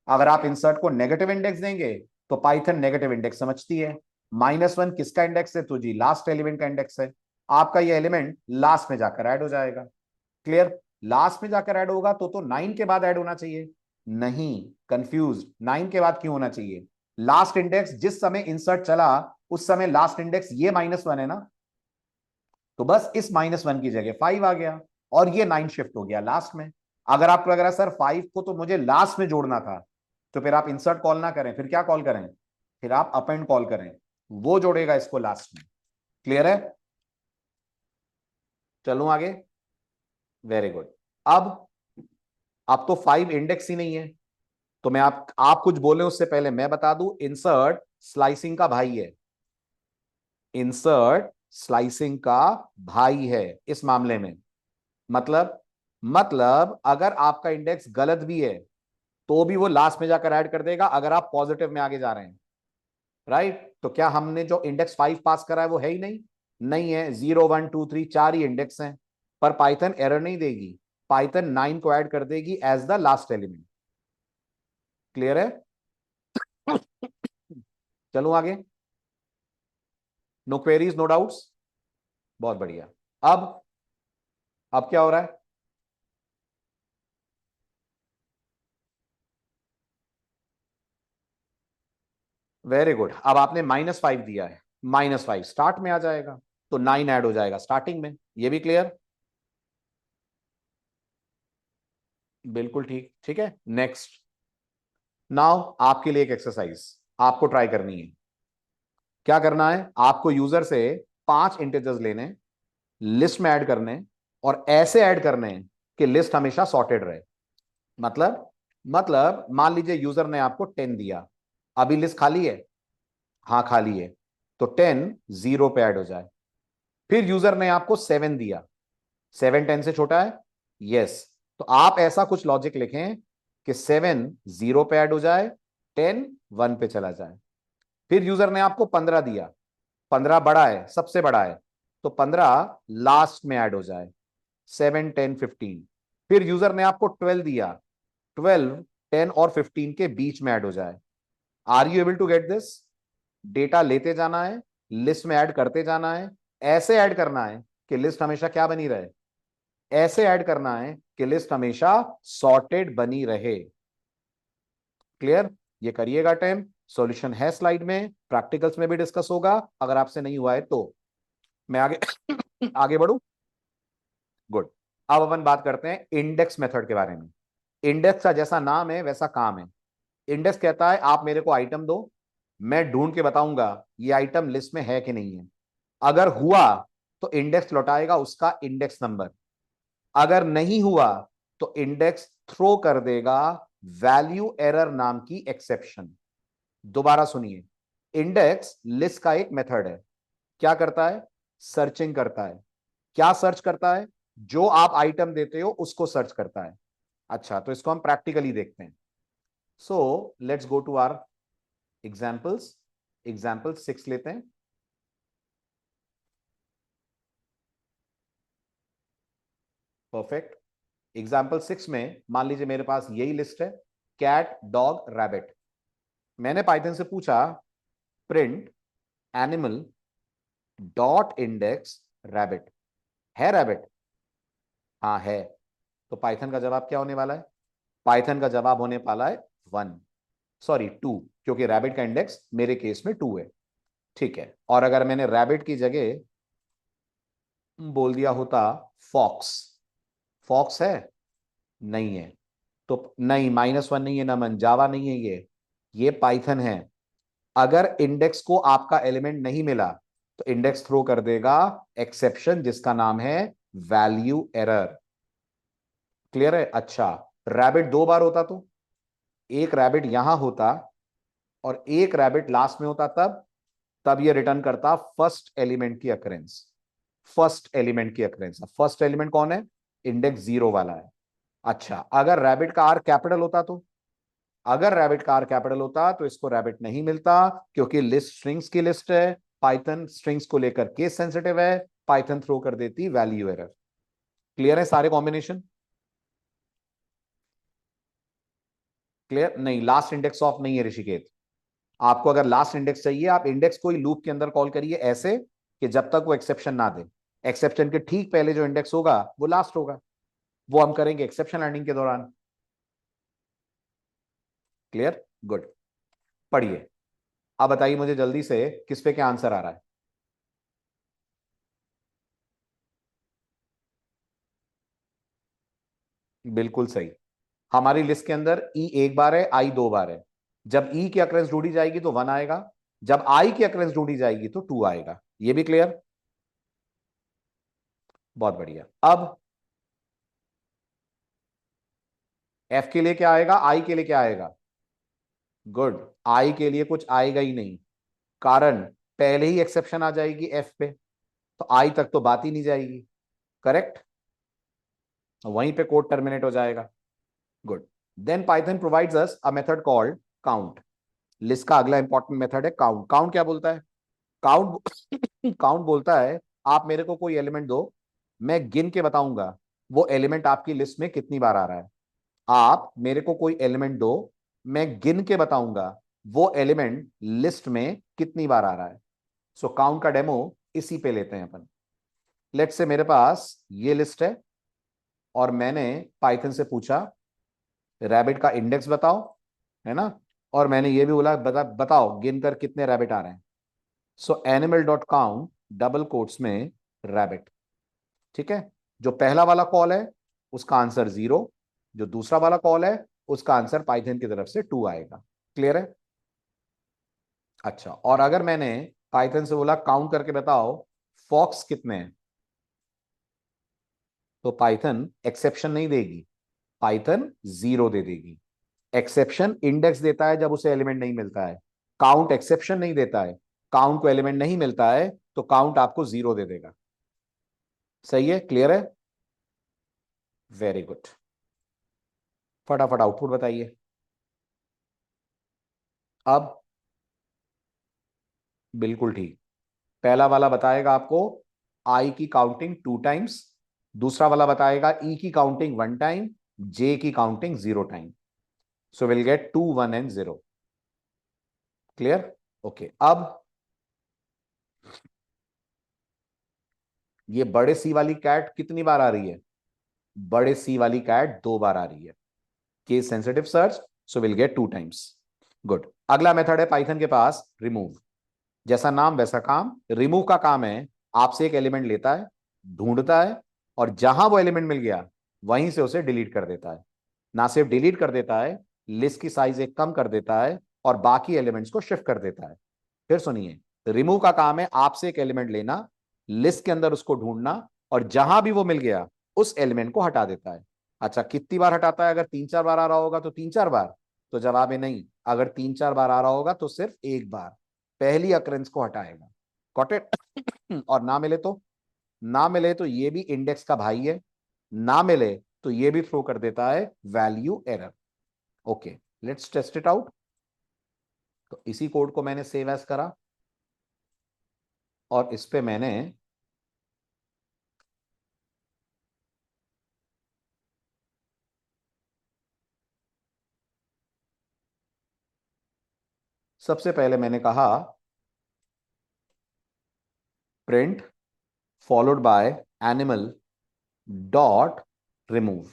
अगर आप इंसर्ट को नेगेटिव इंडेक्स देंगे तो पाइथन नेगेटिव इंडेक्स समझती है। -1 किसका इंडेक्स है? तो जी लास्ट एलिमेंट का इंडेक्स है। आपका ये एलिमेंट लास्ट में जाकर ऐड हो जाएगा। क्लियर? लास्ट में जाकर ऐड होगा तो 9 के बाद ऐड होना चाहिए। नहीं, कंफ्यूज, 9 के बाद क्यों होना चाहिए? लास्ट इंडेक्स जिस समय इंसर्ट चला उस समय लास्ट इंडेक्स ये -1 है ना, तो बस इस -1 की जगह 5 आ गया और ये 9 शिफ्ट हो गया लास्ट में। अगर आपको लग रहा है सर 5 को तो मुझे लास्ट में जोड़ना था, तो फिर आप इंसर्ट कॉल ना करें, फिर क्या कॉल करें? फिर आप अपेंड कॉल करें, वो जोड़ेगा इसको लास्ट में। क्लियर है? चलूं आगे? Very good. अब तो 5 इंडेक्स ही नहीं है, तो मैं आप कुछ बोले उससे पहले मैं बता दूं, इंसर्ट स्लाइसिंग का भाई है। इंसर्ट स्लाइसिंग का भाई है इस मामले में। मतलब अगर आपका इंडेक्स गलत भी है तो भी वो लास्ट में जाकर ऐड कर देगा अगर आप पॉजिटिव में आगे जा रहे हैं। राइट? तो क्या हमने जो इंडेक्स 5 पास करा है वो है ही नहीं? नहीं है। 0 1 2 3 4 ही इंडेक्स हैं, पर पाइथन एरर नहीं देगी, पाइथन 9 को ऐड कर देगी as the last element. Clear है? चलूं आगे? No queries, no doubts? बहुत बढ़िया। अब क्या हो रहा है? Very good. अब आपने -5 दिया है, -5 स्टार्ट में आ जाएगा तो 9 ऐड हो जाएगा स्टार्टिंग में। ये भी क्लियर? बिल्कुल ठीक। ठीक है, नेक्स्ट। नाउ आपके लिए एक एक्सरसाइज आपको ट्राई करनी है। क्या करना है? आपको यूजर से 5 इंटीजर्स लेने, लिस्ट में ऐड करने और ऐसे ऐड करने कि लिस्ट हमेशा सॉर्टेड रहे। मतलब मान लीजिए यूजर ने आपको 10 दिया, अभी लिस्ट खाली है? हाँ खाली है, तो 10 0 पे ऐड हो जाए। फिर यूजर ने आपको 7 दिया, 7 10 से छोटा है? यस। तो आप ऐसा कुछ लॉजिक लिखें कि 7 0 पे ऐड हो जाए, 10 1 पे चला जाए। फिर यूजर ने आपको 15 दिया, 15 बड़ा है, सबसे बड़ा है, तो 15 लास्ट में ऐड हो जाए, 7 10 15। फिर यूजर ने आपको 12 दिया, 12 10 और 15 के बीच में ऐड हो जाए। Are you able to get this? Data लेते जाना है, लिस्ट में ऐड करते जाना है, ऐसे ऐड करना है कि लिस्ट हमेशा क्या बनी रहे? ऐसे ऐड करना है कि लिस्ट हमेशा सॉर्टेड बनी रहे। क्लियर? ये करिएगा टाइम, सॉल्यूशन है स्लाइड में, प्रैक्टिकल्स में भी डिस्कस होगा, अगर आपसे नहीं हुआ है तो। मैं आगे आगे बढ़ू? गुड। अब अपन बात करते हैं इंडेक्स मेथड के बारे में। इंडेक्स का जैसा नाम है वैसा काम है। इंडेक्स कहता है आप मेरे को आइटम दो, मैं ढूंढ के बताऊंगा ये आइटम लिस्ट में है कि नहीं है। अगर हुआ तो इंडेक्स लौटाएगा उसका इंडेक्स नंबर, अगर नहीं हुआ तो इंडेक्स थ्रो कर देगा वैल्यू एरर नाम की एक्सेप्शन। दोबारा सुनिए, इंडेक्स लिस्ट का एक मेथड है। क्या करता है? सर्चिंग करता है। क्या सर्च करता है? जो आप आइटम देते हो उसको सर्च करता है। अच्छा, तो इसको हम प्रैक्टिकली देखते हैं। So let's go to our examples. Example 6 लेते हैं। परफेक्ट। एग्जाम्पल 6 में मान लीजिए मेरे पास यही लिस्ट है, कैट डॉग रैबिट। मैंने पाइथन से पूछा print animal dot index rabbit. है रैबिट? हाँ है। तो पाइथन का जवाब क्या होने वाला है? पाइथन का जवाब होने वाला है 1, सॉरी 2, क्योंकि रैबिट का इंडेक्स मेरे केस में 2 है। ठीक है, और अगर मैंने रैबिट की जगह बोल दिया होता फॉक्स, फॉक्स है? नहीं है। तो नहीं, -1 नहीं है, नमन जावा नहीं है, ये पाइथन है। अगर इंडेक्स को आपका एलिमेंट नहीं मिला तो इंडेक्स थ्रो कर देगा एक्सेप्शन जिसका नाम है वैल्यू एरर। क्लियर है? अच्छा, रैबिट 2 बार होता तो एक रैबिट यहां होता और एक रैबिट लास्ट में होता, तब ये रिटर्न करता फर्स्ट एलिमेंट की अकरेंस। फर्स्ट एलिमेंट की अक्रेंस। फर्स्ट एलिमेंट कौन है? इंडेक्स 0 वाला है। अच्छा, अगर रैबिट का आर कैपिटल होता तो, अगर रैबिट का आर कैपिटल होता तो इसको रैबिट नहीं मिलता, क्योंकि लिस्ट स्ट्रिंग्स की लिस्ट है, पाइथन स्ट्रिंग्स को लेकर केस सेंसिटिव है, पाइथन थ्रो कर देती वैल्यू एरर। क्लियर है सारे कॉम्बिनेशन? क्लियर? नहीं, लास्ट इंडेक्स ऑफ नहीं है ऋषिकेत। आपको अगर लास्ट इंडेक्स चाहिए, आप इंडेक्स को ही लूप के अंदर कॉल करिए ऐसे कि जब तक वो एक्सेप्शन ना दे। एक्सेप्शन के ठीक पहले जो इंडेक्स होगा वो लास्ट होगा, वो हम करेंगे एक्सेप्शन लैंडिंग के दौरान। क्लियर? गुड। पढ़िए। अब बताइए मुझे जल्दी से, किस पे क्या आंसर आ रहा है? बिल्कुल सही। हमारी लिस्ट के अंदर ई एक बार है, आई दो बार है। जब ई की अक्रेंस ढूंढी जाएगी तो वन आएगा, जब आई की अक्रेंस ढूंढी जाएगी तो टू आएगा। ये भी क्लियर? बहुत बढ़िया। अब एफ के लिए क्या आएगा, आई के लिए क्या आएगा? गुड। आई के लिए कुछ आएगा ही नहीं, कारण पहले ही एक्सेप्शन आ जाएगी एफ पे, तो आई तक तो बात ही नहीं जाएगी। करेक्ट? वहीं पे कोड टर्मिनेट हो जाएगा। Good. Then Python provides us a method called count. List का अगला इंपॉर्टेंट मेथड है काउंट। काउंट क्या बोलता है? काउंट काउंट बोलता है आप मेरे को कोई एलिमेंट दो, मैं गिन के बताऊंगा वो एलिमेंट आपकी लिस्ट में कितनी बार आ रहा है। आप मेरे को कोई एलिमेंट दो, मैं गिन के बताऊंगा वो एलिमेंट लिस्ट में कितनी बार आ रहा है। सो काउंट का डेमो इसी पे लेते हैं अपन। लेट्स से मेरे पास ये लिस्ट है और मैंने पाइथन से पूछा रैबिट का इंडेक्स बताओ, है ना, और मैंने ये भी बोला बताओ गिनकर कितने रैबिट आ रहे हैं। So animal dot count double quotes में रैबिट। ठीक है? जो पहला वाला कॉल है उसका आंसर 0, जो दूसरा वाला कॉल है उसका आंसर पाइथन की तरफ से 2 आएगा। क्लियर है? अच्छा, और अगर मैंने पाइथन से बोला काउंट करके बताओ फॉक्स कितने हैं, तो पाइथन एक्सेप्शन नहीं देगी, पाइथन 0 दे देगी। एक्सेप्शन इंडेक्स देता है जब उसे एलिमेंट नहीं मिलता है, काउंट एक्सेप्शन नहीं देता है। काउंट को एलिमेंट नहीं मिलता है तो काउंट आपको 0 दे देगा। सही है? क्लियर है? Very good. फटाफट आउटपुट बताइए। अब बिल्कुल ठीक। पहला वाला बताएगा आपको आई की काउंटिंग 2 टाइम्स, दूसरा वाला बताएगा ई की काउंटिंग 1 टाइम, जे की counting 0 time. So will get 2 1 and 0। Clear? Okay. अब ये बड़े सी वाली कैट कितनी बार आ रही है? बड़े सी वाली कैट 2 बार आ रही है। Case sensitive search, so will get 2 times. Good. अगला मेथड है पाइथन के पास रिमूव। जैसा नाम वैसा काम। रिमूव का काम है आपसे एक एलिमेंट लेता है, ढूंढता है, और जहां वो एलिमेंट मिल गया वहीं से उसे डिलीट कर देता है। ना सिर्फ डिलीट कर देता है, लिस्ट की साइज एक कम कर देता है और बाकी एलिमेंट्स को शिफ्ट कर देता है। फिर सुनिए, रिमूव का काम है आपसे एक एलिमेंट लेना, लिस्ट के अंदर उसको ढूंढना, और जहां भी वो मिल गया उस एलिमेंट को हटा देता है। अच्छा, कितनी बार हटाता है? अगर 3 4 बार आ रहा होगा तो 3 4 बार। तो जवाब है नहीं, अगर 3 4 बार आ रहा होगा तो सिर्फ एक बार, पहली अक्रेंस को हटाएगा। Got it? और ना मिले तो, ना मिले तो ये भी इंडेक्स का भाई है, ना मिले तो ये भी थ्रो कर देता है value error. Okay, let's test it out. तो इसी कोड को मैंने सेव एज करा और इस पे मैंने सबसे पहले मैंने कहा print followed by animal dot remove.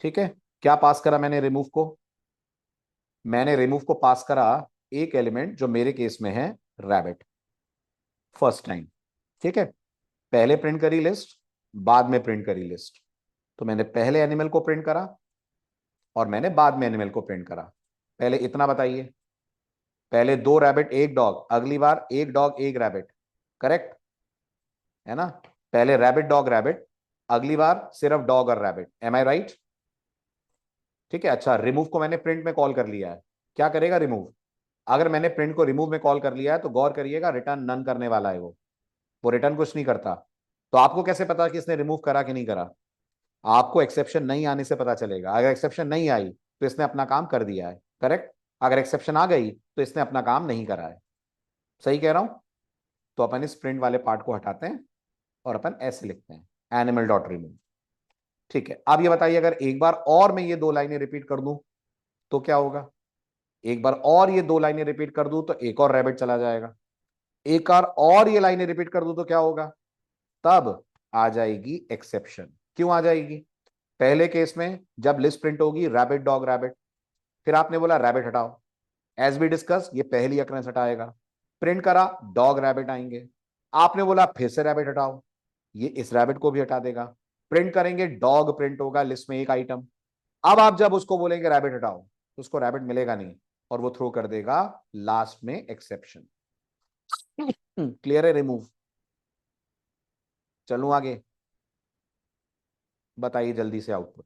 ठीक है? क्या पास करा मैंने रिमूव को? मैंने रिमूव को पास करा एक एलिमेंट जो मेरे केस में है रैबिट, फर्स्ट टाइम। ठीक है? पहले प्रिंट करी लिस्ट, बाद में प्रिंट करी लिस्ट। तो मैंने पहले एनिमल को प्रिंट करा और मैंने बाद में एनिमल को प्रिंट करा। पहले इतना बताइए, पहले 2 रैबिट 1 डॉग, अगली बार 1 डॉग 1 रैबिट। करेक्ट है ना? पहले रैबिट डॉग रैबिट, अगली बार सिर्फ डॉग और रैबिट। M I right? ठीक है। अच्छा, रिमूव को मैंने प्रिंट में कॉल कर लिया है। क्या करेगा रिमूव? अगर मैंने प्रिंट को रिमूव में कॉल कर लिया है तो गौर करिएगा रिटर्न नन करने वाला है वो रिटर्न कुछ नहीं करता। तो आपको कैसे पता कि इसने रिमूव करा कि नहीं करा? आपको एक्सेप्शन नहीं आने से पता चलेगा। अगर एक्सेप्शन नहीं आई तो इसने अपना काम कर दिया है, करेक्ट। अगर एक्सेप्शन आ गई तो इसने अपना काम नहीं करा है। सही कह रहा हूं? तो अपन इस प्रिंट वाले पार्ट को हटाते हैं और अपन ऐसे लिखते हैं, एनिमल डॉट रिमूव। ठीक है, अब ये बताइए अगर एक बार और मैं ये दो लाइनें रिपीट कर दूं तो क्या होगा? एक बार और ये दो लाइनें रिपीट कर दूं तो एक और रैबिट चला जाएगा। एक बार और ये लाइनें रिपीट कर दूं तो क्या होगा? तब आ जाएगी एक्सेप्शन। क्यों आ जाएगी? पहले केस में जब लिस्ट प्रिंट होगी रैबिट डॉग रैबिट, फिर आपने बोला रैबिट हटाओ, एज बी डिस्कस ये पहली अकरेंस हटाएगा। प्रिंट करा, डॉग रैबिट आएंगे। आपने बोला फिर से रैबिट हटाओ, ये इस रैबिट को भी हटा देगा। प्रिंट करेंगे, डॉग प्रिंट होगा लिस्ट में एक आइटम। अब आप जब उसको बोलेंगे रैबिट हटाओ तो उसको रैबिट मिलेगा नहीं और वो थ्रो कर देगा लास्ट में एक्सेप्शन। क्लियर है? रिमूव। चलूं आगे? बताइए जल्दी से आउटपुट।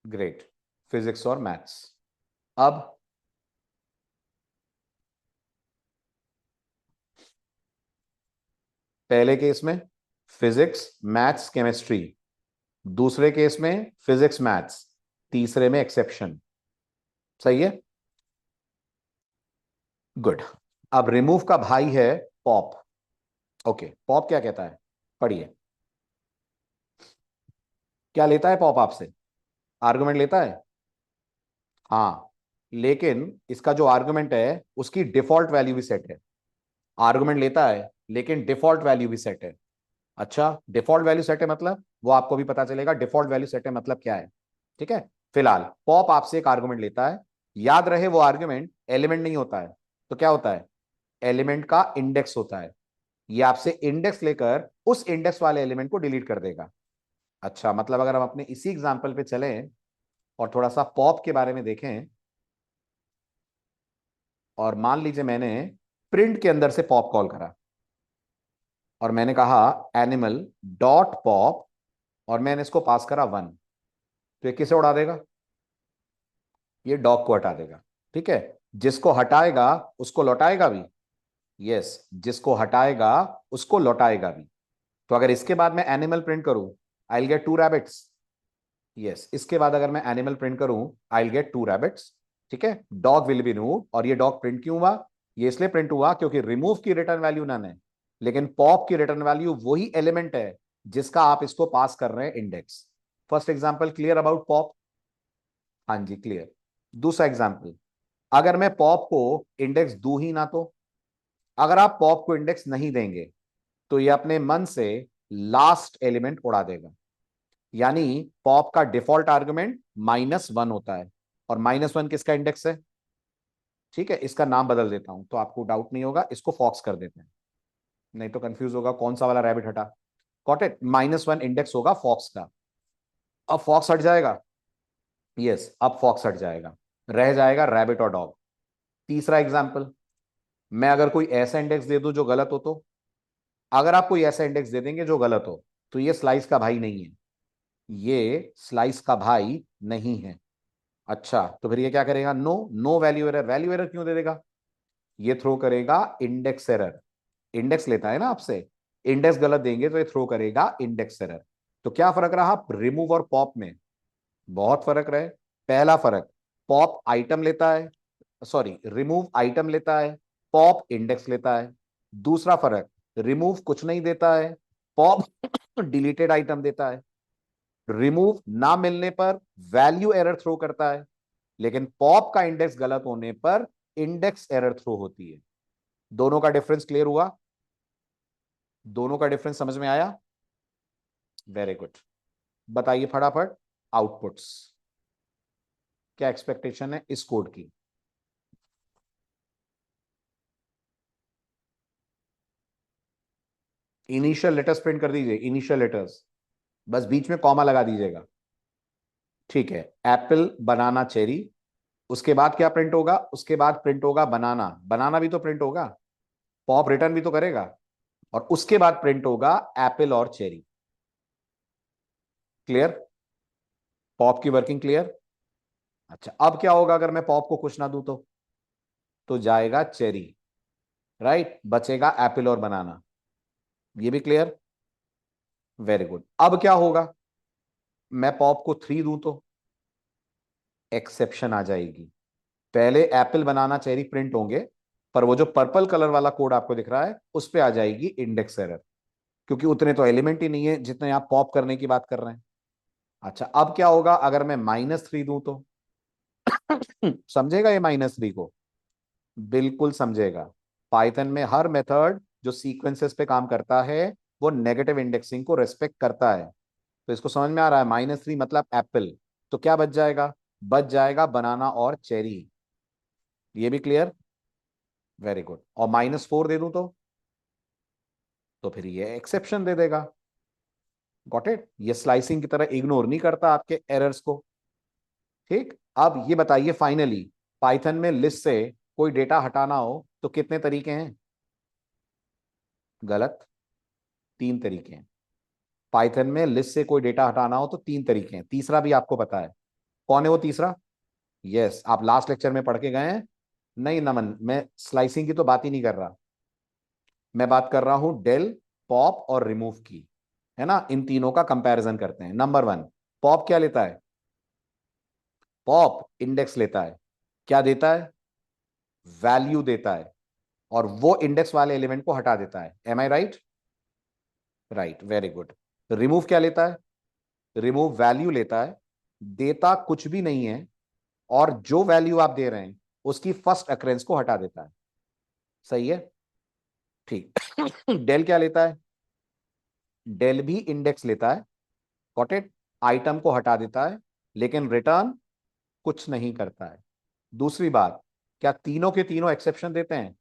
ग्रेट, फिजिक्स और मैथ्स। अब पहले केस में फिजिक्स मैथ्स केमिस्ट्री, दूसरे केस में फिजिक्स मैथ्स, तीसरे में एक्सेप्शन। सही है? गुड। अब रिमूव का भाई है पॉप। ओके, पॉप क्या कहता है? पढ़िए। क्या लेता है पॉप आपसे? आर्गुमेंट लेता है? हाँ, लेकिन इसका जो आर्गुमेंट है उसकी डिफॉल्ट वैल्यू भी सेट है। आर्गुमेंट लेता है लेकिन डिफॉल्ट वैल्यू भी सेट है। अच्छा, डिफॉल्ट वैल्यू सेट है मतलब वो आपको भी पता चलेगा डिफॉल्ट वैल्यू सेट है मतलब क्या है। ठीक है, फिलहाल पॉप आपसे एक आर्गुमेंट लेता है। याद रहे वो आर्गुमेंट एलिमेंट नहीं होता है, तो क्या होता है? एलिमेंट का इंडेक्स होता है। ये आपसे इंडेक्स लेकर उस इंडेक्स वाले एलिमेंट को डिलीट कर देगा। अच्छा, मतलब अगर हम अपने इसी एग्जांपल पे चलें और थोड़ा सा पॉप के बारे में देखें, और मान लीजिए मैंने प्रिंट के अंदर से पॉप कॉल करा और मैंने कहा एनिमल डॉट पॉप और मैंने इसको पास करा 1, तो ये किसे उड़ा देगा? ये डॉग को हटा देगा। ठीक है, जिसको हटाएगा उसको लौटाएगा भी। यस, जिसको हटाएगा उसको लौटाएगा भी। तो अगर इसके बाद मैं एनिमल प्रिंट करूं, I will get 2 rabbits. Yes, इसके बाद अगर मैं एनिमल प्रिंट करूं, आई विल गेट 2 रैबिट्स। ठीक है, डॉग विल बी रिमूव। और ये डॉग प्रिंट क्यों हुआ? ये इसलिए प्रिंट हुआ क्योंकि रिमूव की रिटर्न वैल्यू नन है, लेकिन पॉप की रिटर्न वैल्यू वही एलिमेंट है जिसका आप इसको पास कर रहे हैं index. First example clear about pop? हाँ जी, क्लियर। दूसरा एग्जांपल, अगर मैं पॉप को इंडेक्स दूं ही ना तो? अगर आप पॉप को इंडेक्स नहीं देंगे तो ये अपने मन से लास्ट एलिमेंट उड़ा देगा। यानी पॉप का डिफॉल्ट आर्गुमेंट -1 होता है, और -1 किसका इंडेक्स है? ठीक है, इसका नाम बदल देता हूं तो आपको डाउट नहीं होगा, इसको फॉक्स कर देते हैं, नहीं तो कंफ्यूज होगा कौन सा वाला रैबिट हटा। Got it? -1 इंडेक्स होगा फॉक्स का। अब फॉक्स हट जाएगा। यस, अब फॉक्स हट जाएगा, रह जाएगा रैबिट और डॉग। तीसरा एग्जाम्पल, मैं अगर कोई ऐसा इंडेक्स दे दूं जो गलत हो तो? अगर आप कोई ऐसा इंडेक्स दे देंगे जो गलत हो तो ये स्लाइस का भाई नहीं है, ये स्लाइस का भाई नहीं है। अच्छा, तो फिर ये क्या करेगा? No, no value error. Value error क्यों दे देगा? ये थ्रो करेगा इंडेक्स एरर। इंडेक्स लेता है ना आपसे, इंडेक्स गलत देंगे तो ये थ्रो करेगा इंडेक्स एरर। तो क्या फर्क रहा रिमूव और पॉप में? बहुत फर्क रहे। पहला फर्क, पॉप आइटम लेता है, सॉरी रिमूव आइटम लेता है, पॉप इंडेक्स लेता है। दूसरा फर्क, रिमूव कुछ नहीं देता है, पॉप डिलीटेड आइटम देता है। रिमूव ना मिलने पर वैल्यू एरर थ्रो करता है, लेकिन पॉप का इंडेक्स गलत होने पर इंडेक्स एरर थ्रो होती है। दोनों का डिफरेंस क्लियर हुआ? दोनों का डिफरेंस समझ में आया? Very good. बताइए फटाफट आउटपुट्स, क्या एक्सपेक्टेशन है इस कोड की? इनिशियल लेटर्स प्रिंट कर दीजिए, इनिशियल लेटर्स, बस बीच में कॉमा लगा दीजिएगा। ठीक है, एप्पल बनाना चेरी। उसके बाद क्या प्रिंट होगा? उसके बाद प्रिंट होगा बनाना। बनाना भी तो प्रिंट होगा, पॉप रिटर्न भी तो करेगा। और उसके बाद प्रिंट होगा एप्पल और चेरी। क्लियर? पॉप की वर्किंग क्लियर? अच्छा, अब क्या होगा अगर मैं पॉप को कुछ ना दूं तो जाएगा चेरी, राइट, बचेगा एप्पल और बनाना। ये भी क्लियर? Very good. अब क्या होगा, मैं पॉप को 3 दूं तो एक्सेप्शन आ जाएगी। पहले एप्पल बनाना चेरी प्रिंट होंगे, पर वो जो पर्पल कलर वाला कोड आपको दिख रहा है उस पे आ जाएगी इंडेक्स एरर, क्योंकि उतने तो एलिमेंट ही नहीं है जितने आप पॉप करने की बात कर रहे हैं। अच्छा, अब क्या होगा अगर मैं -3 दूं तो समझेगा ये -3 को? बिल्कुल समझेगा। पाइथन में हर मेथड जो सीक्वेंसेस पे काम करता है वो नेगेटिव इंडेक्सिंग को रेस्पेक्ट करता है। तो इसको समझ में आ रहा है, -3 मतलब एप्पल, तो क्या बच जाएगा? बच जाएगा बनाना और चेरी। ये भी क्लियर? Very good. और -4 दे दूं तो फिर ये एक्सेप्शन दे देगा। Got it? ये स्लाइसिंग की तरह इग्नोर नहीं करता आपके एरर्स को। ठीक, अब ये बताइए फाइनली, पाइथन में लिस्ट से कोई डेटा हटाना हो तो कितने तरीके हैं? गलत, 3 तरीके हैं। पाइथन में लिस्ट से कोई डेटा हटाना हो तो 3 तरीके हैं, तीसरा भी आपको पता है। कौन है वो तीसरा? यस, आप लास्ट लेक्चर में पढ़ के गए हैं। नहीं नमन, मैं स्लाइसिंग की तो बात ही नहीं कर रहा, मैं बात कर रहा हूं डेल, पॉप और रिमूव की, है ना? इन तीनों का कंपैरिजन करते हैं। नंबर 1, पॉप क्या लेता है? पॉप इंडेक्स लेता है। क्या देता है? वैल्यू देता है, और वो इंडेक्स वाले एलिमेंट को हटा देता है। Am I right? Right, very good. Remove क्या लेता है? रिमूव वैल्यू लेता है, देता कुछ भी नहीं है, और जो वैल्यू आप दे रहे हैं उसकी फर्स्ट अक्रेंस को हटा देता है। सही है? ठीक। डेल क्या लेता है? डेल भी इंडेक्स लेता है, गॉट इट, आइटम को हटा देता है, लेकिन रिटर्न कुछ नहीं करता है। दूसरी बात, क्या तीनों के तीनों एक्सेप्शन देते हैं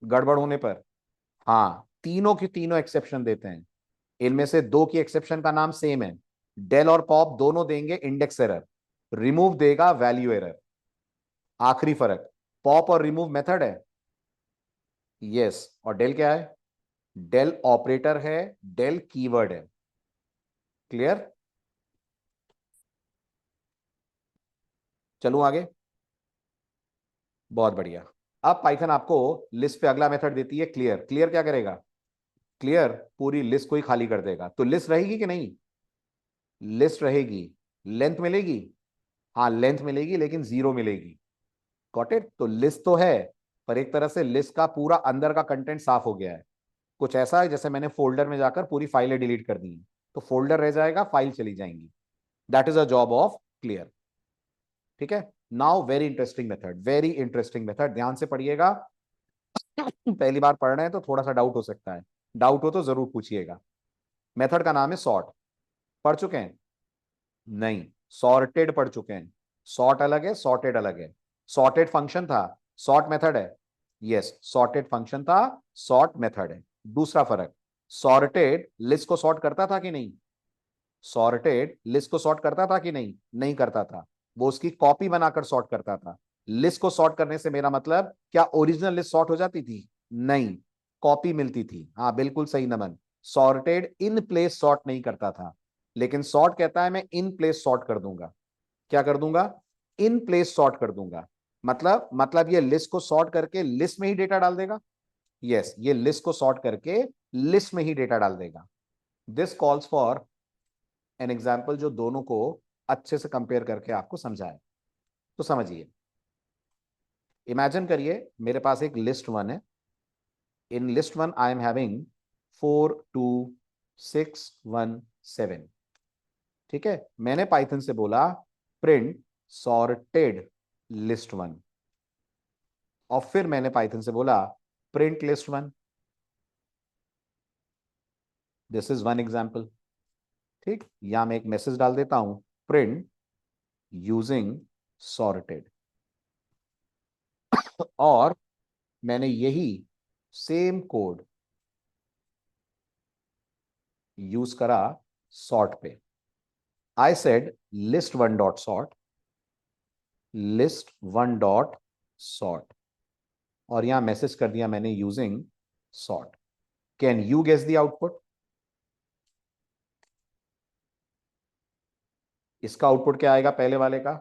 गड़बड़ होने पर? हाँ, तीनों की तीनों एक्सेप्शन देते हैं। इनमें से 2 की एक्सेप्शन का नाम सेम है। डेल और पॉप दोनों देंगे इंडेक्स एरर, रिमूव देगा वैल्यू एरर। आखिरी फर्क, पॉप और रिमूव मेथड है, यस, और डेल क्या है? डेल ऑपरेटर है, डेल कीवर्ड है। क्लियर? चलूं आगे? बहुत बढ़िया। अब पाइथन आपको लिस्ट पे अगला मेथड देती है क्लियर। क्लियर क्या करेगा? क्लियर पूरी लिस्ट को ही खाली कर देगा। तो लिस्ट रहेगी कि नहीं? लिस्ट रहेगी। लेंथ मिलेगी? हाँ लेंथ मिलेगी, लेकिन 0 मिलेगी। Got it? तो लिस्ट तो है, पर एक तरह से लिस्ट का पूरा अंदर का कंटेंट साफ हो गया है। कुछ ऐसा है जैसे मैंने फोल्डर में जाकर पूरी फाइलें डिलीट कर दी हैं, तो फोल्डर रह जाएगा, फाइल चली जाएंगी। That is a job of clear. ठीक है? Now very interesting method, very interesting method, ध्यान से पढ़िएगा। पहली बार पढ़ रहे हैं तो थोड़ा सा डाउट हो सकता है, डाउट हो तो जरूर पूछिएगा। मेथड का नाम है सॉर्ट। पढ़ चुके हैं? नहीं, सॉर्टेड पढ़ चुके हैं। सॉर्ट अलग है, सॉर्टेड अलग है। सॉर्टेड फंक्शन था, सॉर्ट मेथड है। यस, सॉर्टेड फंक्शन था, सॉर्ट मेथड है। दूसरा फर्क, सॉर्टेड लिस्ट को सॉर्ट करता था कि नहीं? सॉर्टेड लिस्ट को सॉर्ट करता था कि नहीं? नहीं करता था, वो उसकी कॉपी बनाकर सॉर्ट करता था। लिस्ट को सॉर्ट करने से मेरा मतलब, क्या ओरिजिनल लिस्ट सॉर्ट हो जाती थी? नहीं, कॉपी मिलती थी। हाँ बिल्कुल सही नमन, सॉर्टेड इन प्लेस सॉर्ट नहीं करता था, लेकिन सॉर्ट कहता है मैं इन प्लेस सॉर्ट कर दूंगा। क्या कर दूंगा? इन प्लेस सॉर्ट कर दूंगा। मतलब ये लिस्ट को सॉर्ट करके लिस्ट में ही डेटा डाल देगा। यस, ये लिस्ट को सॉर्ट करके लिस्ट में ही डेटा डाल देगा। This calls for an example जो दोनों को अच्छे से कंपेयर करके आपको समझाए। तो समझिए, इमेजिन करिए मेरे पास एक लिस्ट 1 है। In list 1 I am having 4 2 6 1 7। ठीक है, मैंने पाइथन से बोला प्रिंट सॉर्टेड लिस्ट 1, और फिर मैंने पाइथन से बोला print list 1। This is one example. ठीक, या मैं एक मैसेज डाल देता हूं, प्रिंट यूजिंग सॉर्टेड, और मैंने यही सेम कोड यूज करा सॉर्ट पे। I said list1 dot sort, list1 dot sort, और यहां मैसेज कर दिया मैंने using sort. Can you guess the output? इसका आउटपुट क्या आएगा पहले वाले का?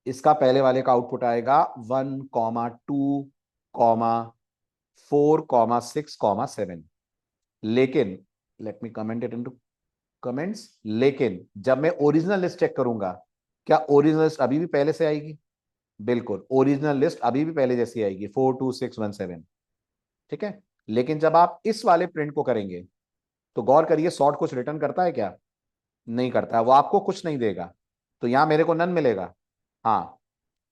इसका पहले वाले का आउटपुट आएगा 1,2,4,6,7। लेकिन let me comment it into comments, लेकिन जब मैं ओरिजिनल लिस्ट चेक करूंगा, क्या ओरिजिनल लिस्ट अभी भी पहले से आएगी? बिल्कुल, ओरिजिनल लिस्ट अभी भी पहले जैसी आएगी, 42617। ठीक है। लेकिन जब आप इस वाले प्रिंट को करेंगे तो गौर करिए, सॉर्ट कुछ रिटर्न करता है क्या? नहीं करता है, वो आपको कुछ नहीं देगा। तो यहां मेरे को नन मिलेगा। हाँ,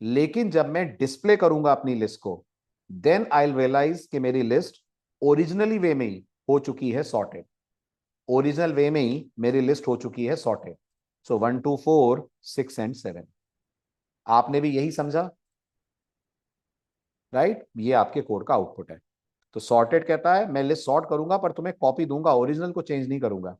लेकिन जब मैं डिस्प्ले करूंगा अपनी लिस्ट को, देन आई रियलाइज कि मेरी लिस्ट ओरिजिनली वे में ही हो चुकी है सॉर्टेड। ओरिजिनल वे में ही मेरी लिस्ट हो चुकी है सॉर्टेड। So 1, 2, 4, 6 and 7। आपने भी यही समझा, राइट? ये आपके कोड का आउटपुट है। तो सॉर्टेड कहता है मैं लिस्ट सॉर्ट करूंगा पर तुम्हें कॉपी दूंगा, ओरिजिनल को चेंज नहीं करूंगा।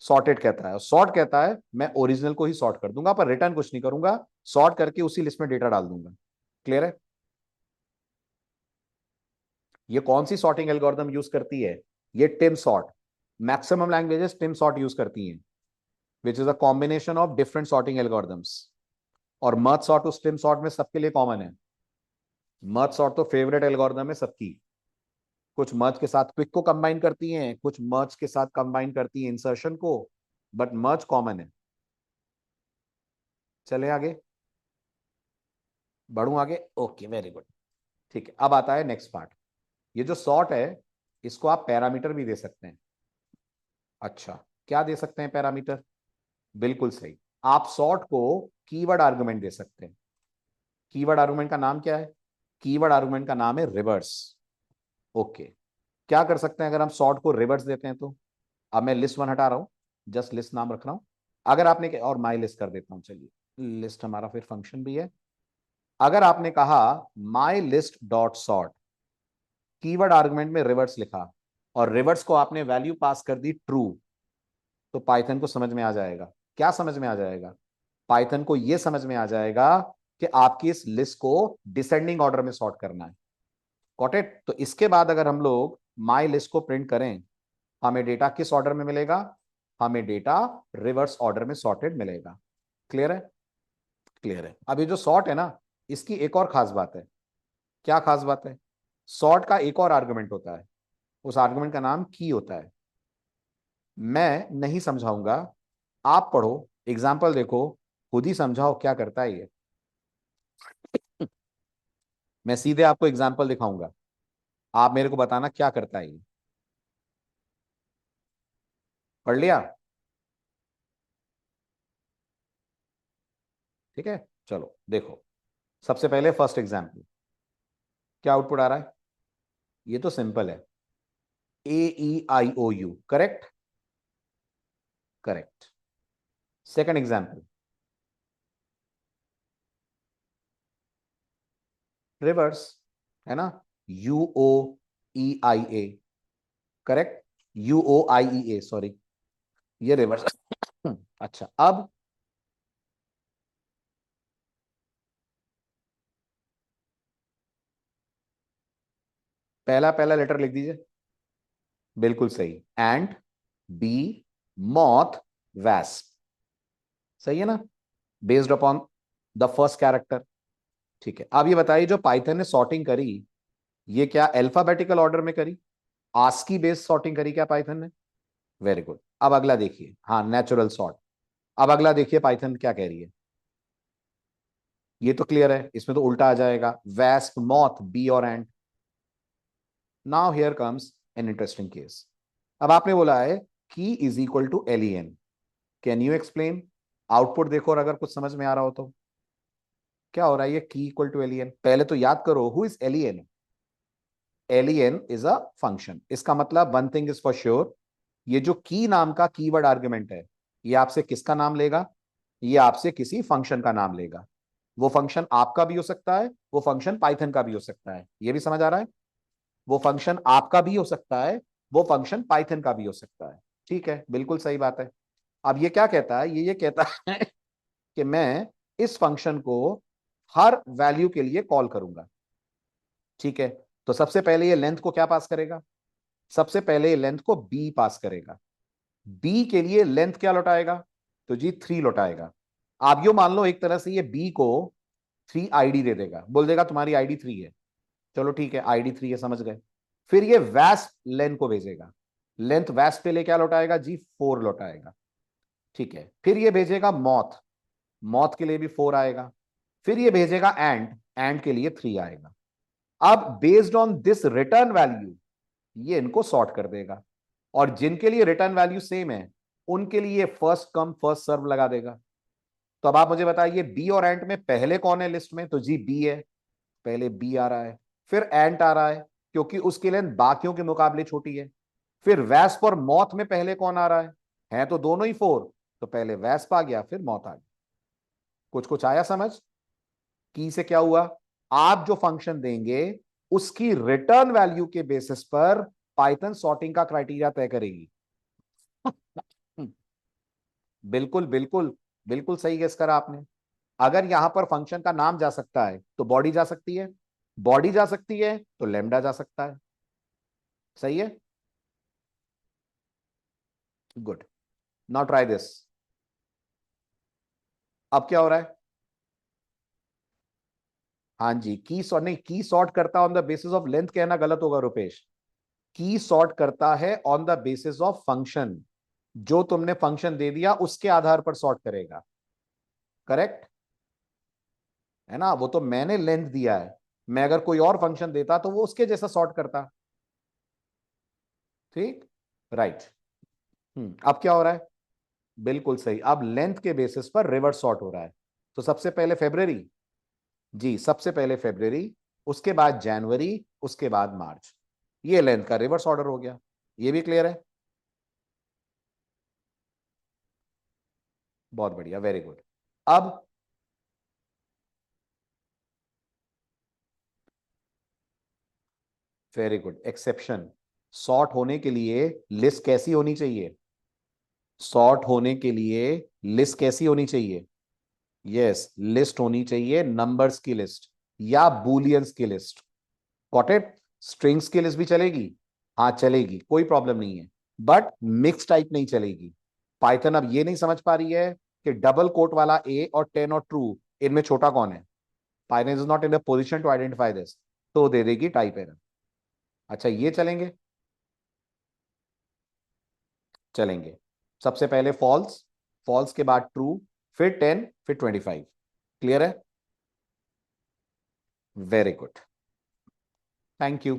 सॉर्टेड कहता है, सॉर्ट कहता है मैं ओरिजिनल को ही सॉर्ट कर दूंगा पर रिटर्न कुछ नहीं करूंगा, सॉर्ट करके उसी लिस्ट में डेटा डाल दूंगा। क्लियर है? ये कौन सी सॉर्टिंग एल्गोरिथम यूज करती है? ये Tim sort. Maximum languages Tim sort use करती हैं, which is a combination of different sorting algorithms. और मर्ज सॉर्ट उस टिम सॉर्ट में सबके लिए कॉमन है। मर्ज सॉर्ट तो फेवरेट एल्गोरिथम है सबकी। कुछ मर्ज के साथ क्विक को कंबाइन करती हैं, कुछ मर्ज के साथ कंबाइन करती हैं इंसर्शन को, बट मर्ज कॉमन है। चले आगे, बढ़ूं आगे? Okay, very good. ठीक है, अब आता है नेक्स्ट पार्ट। ये जो सॉर्ट है, इसको आप पैरामीटर भी दे सकते हैं। अच्छा, क्या दे सकते हैं पैरामीटर? बिल्कुल सही, आप सॉर्ट को कीवर्ड आर्गुमेंट दे सकते हैं। कीवर्ड आर्गुमेंट का नाम क्या है? कीवर्ड आर्गुमेंट का नाम है रिवर्स। ओके, क्या कर सकते हैं अगर हम सॉर्ट को रिवर्स देते हैं तो? अब मैं लिस्ट वन हटा रहा हूं, जस्ट लिस्ट नाम रख रहा हूं। अगर आपने और माई लिस्ट कर देता हूं, चलिए लिस्ट हमारा फिर फंक्शन भी है। अगर आपने कहा my list dot sort, keyword argument में रिवर्स लिखा और रिवर्स को आपने वैल्यू पास कर दी ट्रू, तो पाइथन को समझ में आ जाएगा। क्या समझ में आ जाएगा? पाइथन को यह समझ में आ जाएगा कि आपकी इस लिस्ट को डिसेंडिंग ऑर्डर में सॉर्ट करना है। Got it? तो इसके बाद अगर हम लोग माई लिस्ट को प्रिंट करें, हमें डेटा किस ऑर्डर में मिलेगा? हमें डेटा रिवर्स ऑर्डर में सॉर्टेड मिलेगा। क्लियर है? क्लियर है। अब ये जो सॉर्ट है ना, इसकी एक और खास बात है। क्या खास बात है? सॉर्ट का एक और आर्गुमेंट होता है, उस आर्गुमेंट का नाम की होता है। मैं नहीं समझाऊंगा, आप पढ़ो, एग्जाम्पल देखो, खुद ही समझाओ क्या करता है ये। मैं सीधे आपको एग्जाम्पल दिखाऊंगा, आप मेरे को बताना क्या करता है ये। पढ़ लिया? ठीक है, चलो देखो। सबसे पहले फर्स्ट एग्जाम्पल, क्या आउटपुट आ रहा है? ये तो सिंपल है, AEIOU। Correct? Correct. Second example, reverse, है ना? UOEIA। करेक्ट? UOIEA, सॉरी, ये रिवर्स। अच्छा, अब पहला पहला लेटर लिख दीजिए। बिल्कुल सही, एंड, बी, मॉथ, वैस्प। सही है ना? Based upon the first character. ठीक है, अब ये बताइए जो पाइथन ने सॉर्टिंग करी, ये क्या अल्फाबेटिकल ऑर्डर में करी? आस्की बेस्ड सॉर्टिंग करी क्या पाइथन ने? Very good. अब अगला देखिए, हाँ, नेचुरल सॉर्ट। अब अगला देखिए पाइथन क्या कह रही है। ये तो क्लियर है, इसमें तो उल्टा आ जाएगा, वैस्प, मॉथ, बी और ant. Now here comes an interesting case. अब आपने बोला है की is equal to LEN। Can you explain? Output देखो और अगर कुछ समझ में आ रहा हो तो। क्या हो रहा है? ये की इक्वल टू LEN, पहले तो याद करो who is LEN। LEN is a function. इसका मतलब one thing is for sure, ये जो की नाम का कीवर्ड आर्गुमेंट है, ये आपसे किसका नाम लेगा? ये आपसे किसी फंक्शन का नाम लेगा। वो फंक्शन आपका भी हो सकता है, वो फंक्शन पाइथन का भी हो सकता है। ये भी समझ आ रहा है? वो फंक्शन आपका भी हो सकता है, वो फंक्शन पाइथन का भी हो सकता है। ठीक है, बिल्कुल सही बात है। अब ये क्या कहता है? ये कहता है कि मैं इस फंक्शन को हर वैल्यू के लिए कॉल करूंगा। ठीक है, तो सबसे पहले ये लेंथ को क्या पास करेगा? सबसे पहले ये लेंथ को बी पास करेगा। बी के लिए लेंथ क्या लौटाएगा? तो जी 3 लौटाएगा। आप यो मान लो एक तरह से ये बी को 3 आईडी दे देगा, बोल देगा तुम्हारी आईडी 3 है। चलो ठीक है, आईडी 3 है, समझ गए। फिर ये वैस्प लेन को भेजेगा, लेंथ वैस्प पे लिए क्या लौटाएगा जी, 4 लौटाएगा। ठीक है, फिर ये भेजेगा मॉथ, मॉथ के लिए भी 4 आएगा। फिर ये भेजेगा एंड के लिए 3 आएगा। अब based on this return value ये इनको सॉर्ट कर देगा, और जिनके लिए रिटर्न वैल्यू सेम है उनके लिए फर्स्ट कम फर्स्ट सर्व लगा देगा। तो अब आप मुझे बताइए बी और एंट में पहले कौन है लिस्ट में, तो जी बी है, पहले बी आ रहा है। फिर एंट आ रहा है क्योंकि उसकी लेंथ बाकियों के मुकाबले छोटी है। फिर वैस्प और मॉथ में पहले कौन आ रहा है तो दोनों ही 4, तो पहले वैस्प आ गया फिर मॉथ आ गया। कुछ कुछ आया समझ? की से क्या हुआ, आप जो फंक्शन देंगे उसकी रिटर्न वैल्यू के बेसिस पर पाइथन सॉर्टिंग का क्राइटेरिया तय करेगी। बिल्कुल बिल्कुल, बिल्कुल सही गेस करा आपने। अगर यहां पर फंक्शन का नाम जा सकता है तो बॉडी जा सकती है, बॉडी जा सकती है तो लेमडा जा सकता है। सही है, गुड। Now try this. अब क्या हो रहा है, हाँ जी, की सॉर्ट नहीं, की सॉर्ट करता on the basis of length कहना गलत होगा रुपेश। की सॉर्ट करता है on the basis of function, जो तुमने फंक्शन दे दिया उसके आधार पर सॉर्ट करेगा। करेक्ट है ना, वो तो मैंने लेंथ दिया है, मैं अगर कोई और फंक्शन देता तो वो उसके जैसा सॉर्ट करता। ठीक, राइट। अब क्या हो रहा है, बिल्कुल सही, अब लेंथ के बेसिस पर रिवर्स सॉर्ट हो रहा है। तो सबसे पहले फेब्रुवरी, जी सबसे पहले फेब्रुवरी, उसके बाद जनवरी, उसके बाद मार्च, ये लेंथ का रिवर्स ऑर्डर हो गया। ये भी क्लियर है, बहुत बढ़िया, वेरी गुड। अब वेरी गुड, एक्सेप्शन। सॉर्ट होने के लिए लिस्ट कैसी होनी चाहिए, सॉर्ट होने के लिए लिस्ट कैसी होनी चाहिए, यस लिस्ट होनी चाहिए नंबर्स की लिस्ट या बुलियंस की लिस्ट। गॉट इट, स्ट्रिंग्स की लिस्ट भी चलेगी, हाँ चलेगी, कोई प्रॉब्लम नहीं है, बट मिक्स टाइप नहीं चलेगी। पाइथन अब ये नहीं समझ पा रही है कि डबल कोट वाला ए और 10 और ट्रू इनमें छोटा कौन है। Python is not in the position to identify this, तो दे देगी टाइप एरर। अच्छा ये चलेंगे, चलेंगे। सबसे पहले फॉल्स, फॉल्स के बाद ट्रू, फिर 10, फिर 25। क्लियर है, वेरी गुड, थैंक यू।